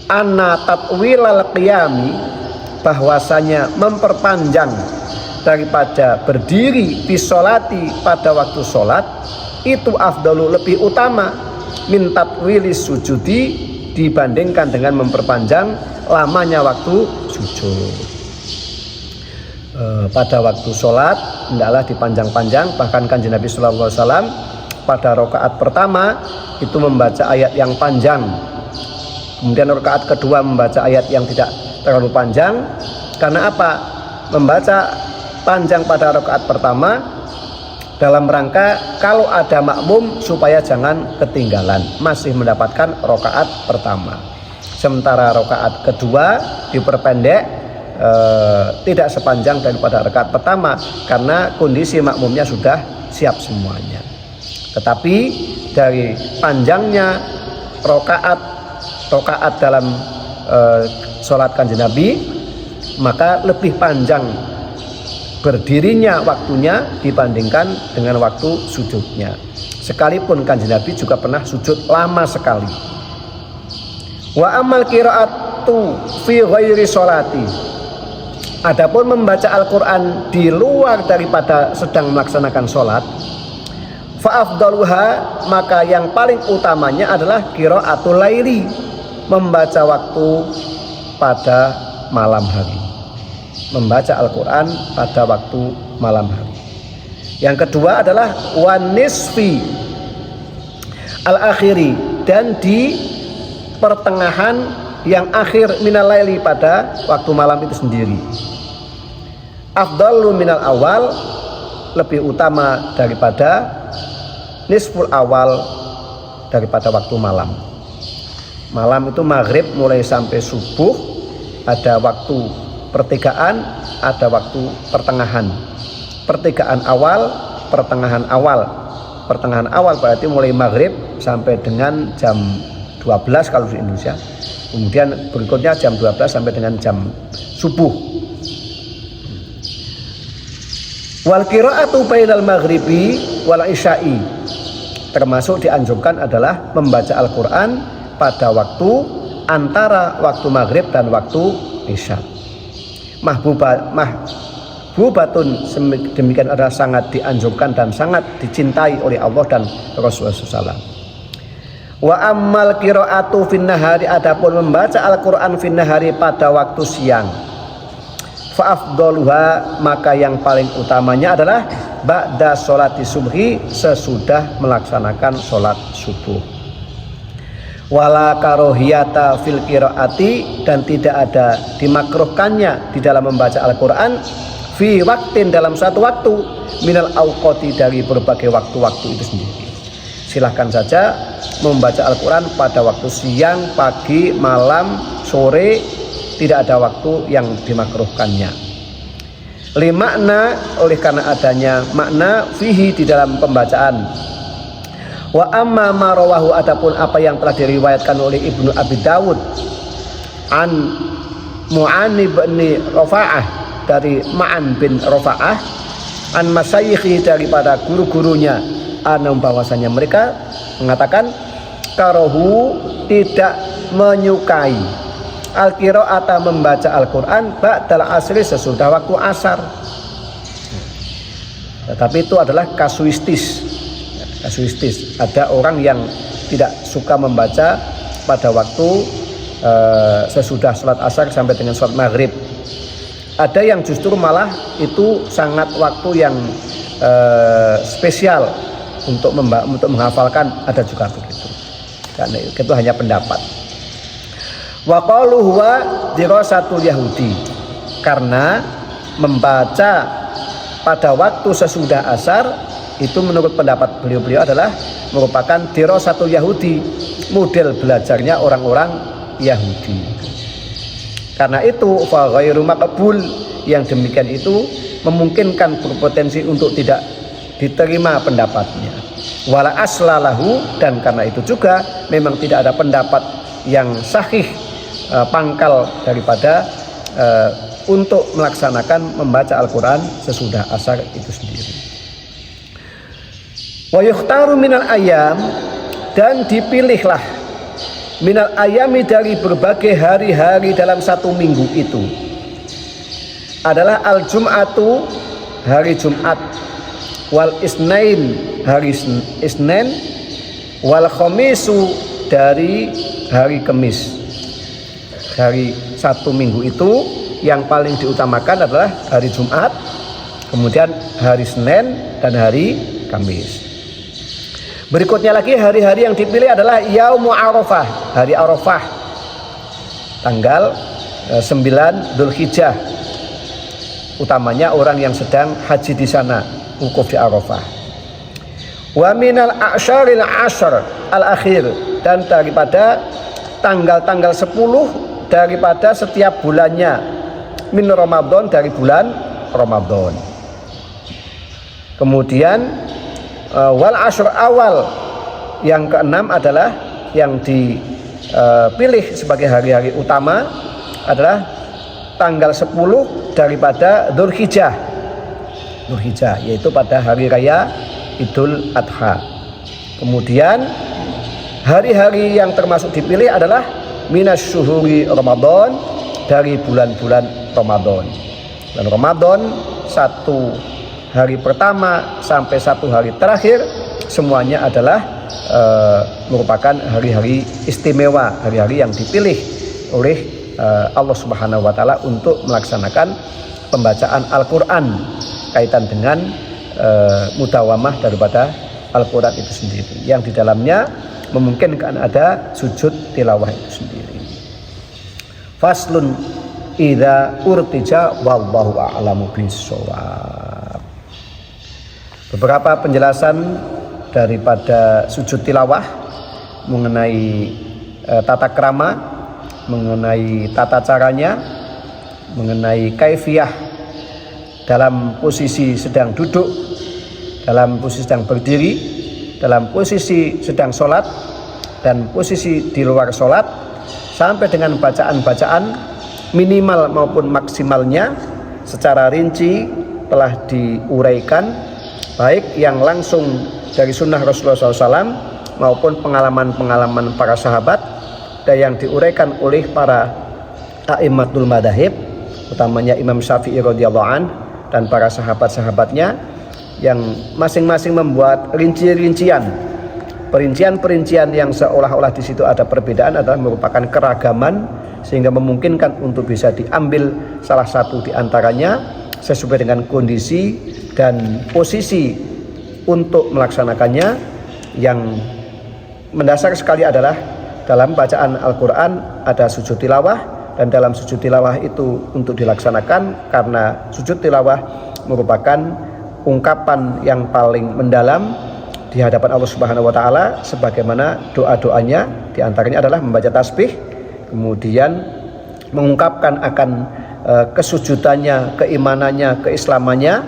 anna tatwilal qiyami, bahwasanya memperpanjang daripada berdiri fi sholati pada waktu sholat itu afdalu, lebih utama, min tatwilis sujudi, dibandingkan dengan memperpanjang lamanya waktu sujud. Pada waktu sholat hendaklah dipanjang-panjang. Bahkan Kanjeng Nabi sallallahu alaihi wasallam pada rakaat pertama itu membaca ayat yang panjang, kemudian rakaat kedua membaca ayat yang tidak terlalu panjang. Karena apa? Membaca panjang pada rakaat pertama dalam rangka kalau ada makmum supaya jangan ketinggalan, masih mendapatkan rakaat pertama. Sementara rakaat kedua diperpendek, tidak sepanjang daripada rakaat pertama karena kondisi makmumnya sudah siap semuanya. Tetapi dari panjangnya rakaat dalam sholat Kanjeng Nabi, maka lebih panjang berdirinya waktunya dibandingkan dengan waktu sujudnya. Sekalipun Kanjeng Nabi juga pernah sujud lama sekali. Wa amal qiraatu fi ghairi sholati, adapun membaca Al-Quran di luar daripada sedang melaksanakan sholat, fa afdaluha, maka yang paling utamanya adalah qiraatul laili, membaca waktu pada malam hari, membaca Al-Quran pada waktu malam hari. Yang kedua adalah wan nisfi al-akhiri, dan di pertengahan yang akhir minal laili, pada waktu malam itu sendiri. Afdalu minal awal, lebih utama daripada nisful awal, daripada waktu malam. Malam itu maghrib mulai sampai subuh, ada waktu pertigaan, ada waktu pertengahan. Pertigaan awal, pertengahan awal. Pertengahan awal berarti mulai maghrib sampai dengan jam 12 kalau di Indonesia. Kemudian berikutnya jam 12 sampai dengan jam subuh. Wal qiraatu bainal maghribi wal isya'i, termasuk dianjurkan adalah membaca Al-Quran pada waktu antara waktu maghrib dan waktu isya. Mahbubatun, demikian adalah sangat dianjurkan dan sangat dicintai oleh Allah dan Rasulullah SAW. Wa ammal qiraatu fin nahari, adapun membaca Al-Quran fin nahari pada waktu siang, fa afdaluha, maka yang paling utamanya adalah ba'da sholati subhi, sesudah melaksanakan sholat subuh. Wala karohiyata fil qiraati, dan tidak ada dimakruhkannya di dalam membaca Al-Quran fi waktin, dalam satu waktu, minal awqati, dari berbagai waktu-waktu itu sendiri. Silahkan saja membaca Al-Quran pada waktu siang, pagi, malam, sore, tidak ada waktu yang dimakruhkannya. Limakna, oleh karena adanya makna fihi di dalam pembacaan. Wa amma ma rawahu, adapun apa yang telah diriwayatkan oleh Ibnu Abi Dawud an Mu'an bin Rafa'ah, dari Ma'an bin Rafa'ah, an masyayikhi, daripada guru-gurunya, anam, bahwasanya mereka mengatakan karohu, tidak menyukai, al-qira'ata membaca Al-Qur'an ba'dal asri sesudah waktu asar. Tetapi itu adalah kasuistis. Ada orang yang tidak suka membaca pada waktu sesudah sholat asar sampai dengan sholat maghrib. Ada yang justru malah itu sangat waktu yang spesial untuk menghafalkan, ada juga begitu. Karena itu hanya pendapat. Wa qalu huwa dirasatul yahudi, karena membaca pada waktu sesudah asar itu menurut pendapat beliau adalah merupakan dirasatul yahudi, model belajarnya orang-orang Yahudi. Karena itu fa ghairu maqbul, yang demikian itu memungkinkan berpotensi untuk tidak diterima pendapatnya. Wala aslalahu, dan karena itu juga memang tidak ada pendapat yang sahih pangkal daripada untuk melaksanakan membaca Al-Quran sesudah asar itu sendiri. Wa yukhtaru minal ayam, dan dipilihlah minal ayami dari berbagai hari-hari dalam satu minggu itu adalah al-jum'atu, hari Jumat, wal isnain, hari Isnin, wal khamisu, dari hari Kamis. Dari satu minggu itu yang paling diutamakan adalah hari Jumat, kemudian hari Senin dan hari Kamis. Berikutnya lagi hari-hari yang dipilih adalah Yaumu Arafah, hari Arafah, tanggal 9 Dzulhijjah. Utamanya orang yang sedang haji di sana, wukuf di Arafah. Wa minal a'syaril ashr al-akhir, dan daripada tanggal-tanggal 10 daripada setiap bulannya, min Ramadan, dari bulan Ramadan. Kemudian wal ashr awal, yang keenam adalah yang dipilih sebagai hari-hari utama adalah tanggal 10 daripada Dzulhijjah, yaitu pada hari raya Idul Adha. Kemudian hari-hari yang termasuk dipilih adalah minas syuhuri Ramadan, dari bulan-bulan Ramadan. Dan Ramadan, satu hari pertama sampai satu hari terakhir semuanya adalah merupakan hari-hari istimewa, hari-hari yang dipilih oleh Allah Subhanahu wa taala untuk melaksanakan pembacaan Al-Qur'an kaitan dengan mudawamah daripada Al-Qur'an itu sendiri, yang di dalamnya memungkinkan ada sujud tilawah itu sendiri. Faslun idza urtija wallahu a'lamu bissawab. Beberapa penjelasan daripada sujud tilawah mengenai tata krama, mengenai tata caranya, mengenai kaifiyah dalam posisi sedang duduk, dalam posisi sedang berdiri, dalam posisi sedang sholat, dan posisi di luar sholat, sampai dengan bacaan-bacaan minimal maupun maksimalnya secara rinci telah diuraikan, baik yang langsung dari sunnah Rasulullah SAW maupun pengalaman-pengalaman para sahabat, dan yang diuraikan oleh para a'immatul madzhab, utamanya Imam Syafi'i radhiyallahu an dan para sahabat-sahabatnya, yang masing-masing membuat perincian-perincian yang seolah-olah di situ ada perbedaan adalah merupakan keragaman, sehingga memungkinkan untuk bisa diambil salah satu di antaranya sesuai dengan kondisi dan posisi untuk melaksanakannya. Yang mendasar sekali adalah dalam bacaan Al-Quran ada sujud tilawah, dan dalam sujud tilawah itu untuk dilaksanakan karena sujud tilawah merupakan ungkapan yang paling mendalam di hadapan Allah Subhanahu wa taala, sebagaimana doa-doanya di antaranya adalah membaca tasbih, kemudian mengungkapkan akan kesujudannya, keimanannya, keislamannya,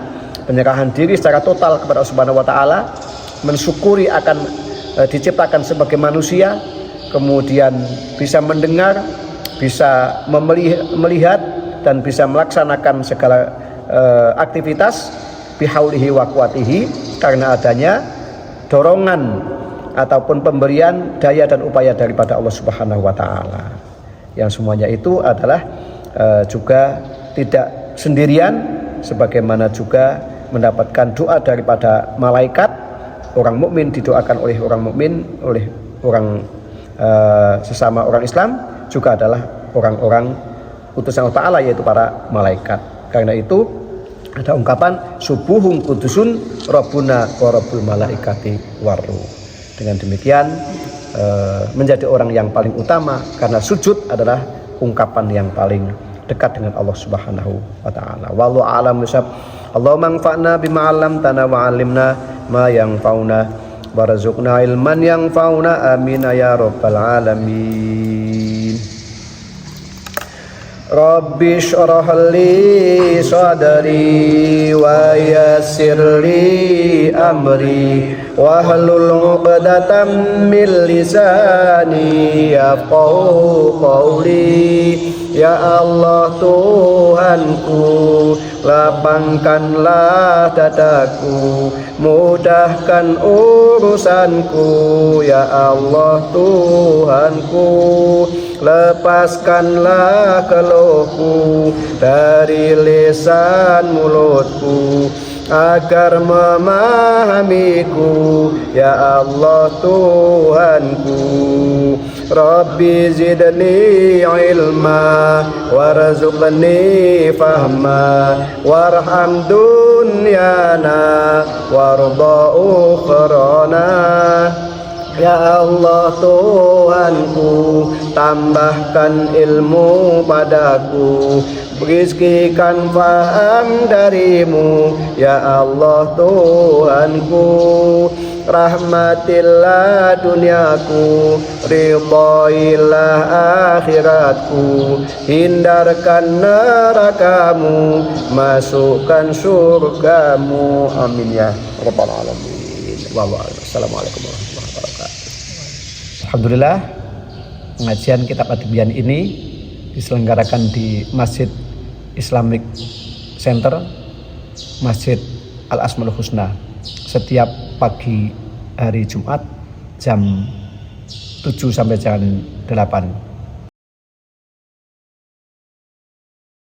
penyerahan diri secara total kepada Allah Subhanahu wa taala, mensyukuri akan diciptakan sebagai manusia, kemudian bisa mendengar, bisa melihat, dan bisa melaksanakan segala aktivitas bihaulihi wa quwatihi, karena adanya dorongan ataupun pemberian daya dan upaya daripada Allah Subhanahu wa taala. Yang semuanya itu adalah juga tidak sendirian, sebagaimana juga mendapatkan doa daripada malaikat. Orang mukmin didoakan oleh orang mukmin, oleh orang sesama orang Islam, juga adalah orang-orang utusan Allah Ta'ala, yaitu para malaikat. Karena itu ada ungkapan subuhun kudusun Rabbuna wa Rabbul malaikati waruh. Dengan demikian menjadi orang yang paling utama, karena sujud adalah ungkapan yang paling dekat dengan Allah Subhanahu wa Ta'ala. Wallahu a'lam bishawab. Allahumma anfa'na bima 'allamtana wa 'allimna ma yanfa'una warzuqna ilman yanfa'una, amin ya rabbal alamin. Rabbi shrah li sadri wa yassir li amri wahlul 'uqdatam min lisani yafqahu qawli. Ya Allah Tuhanku, lapangkanlah dadaku, mudahkan urusanku. Ya Allah Tuhanku, lepaskanlah keluhku dari lisan mulutku, agar memahamiku. Ya Allah Tuhanku, Rabbi zidni ilma warzuqni fahma warham dunyana warda ukhrana. Ya Allah Tuhanku, tambahkan ilmu padaku, rizkikan faham darimu. Ya Allah Tuhanku, rahmatillah duniaku, ridhoilah akhiratku, hindarkan nerakamu, masukkan surgamu. Amin ya rabbal alamin. Wassalamualaikum warahmatullahi wabarakatuh. Alhamdulillah, pengajian kitab At-Tibyan ini diselenggarakan di Masjid Islamic Center, Masjid Al-Asmaul Husna, setiap pagi hari Jumat jam 7 sampai jam 8.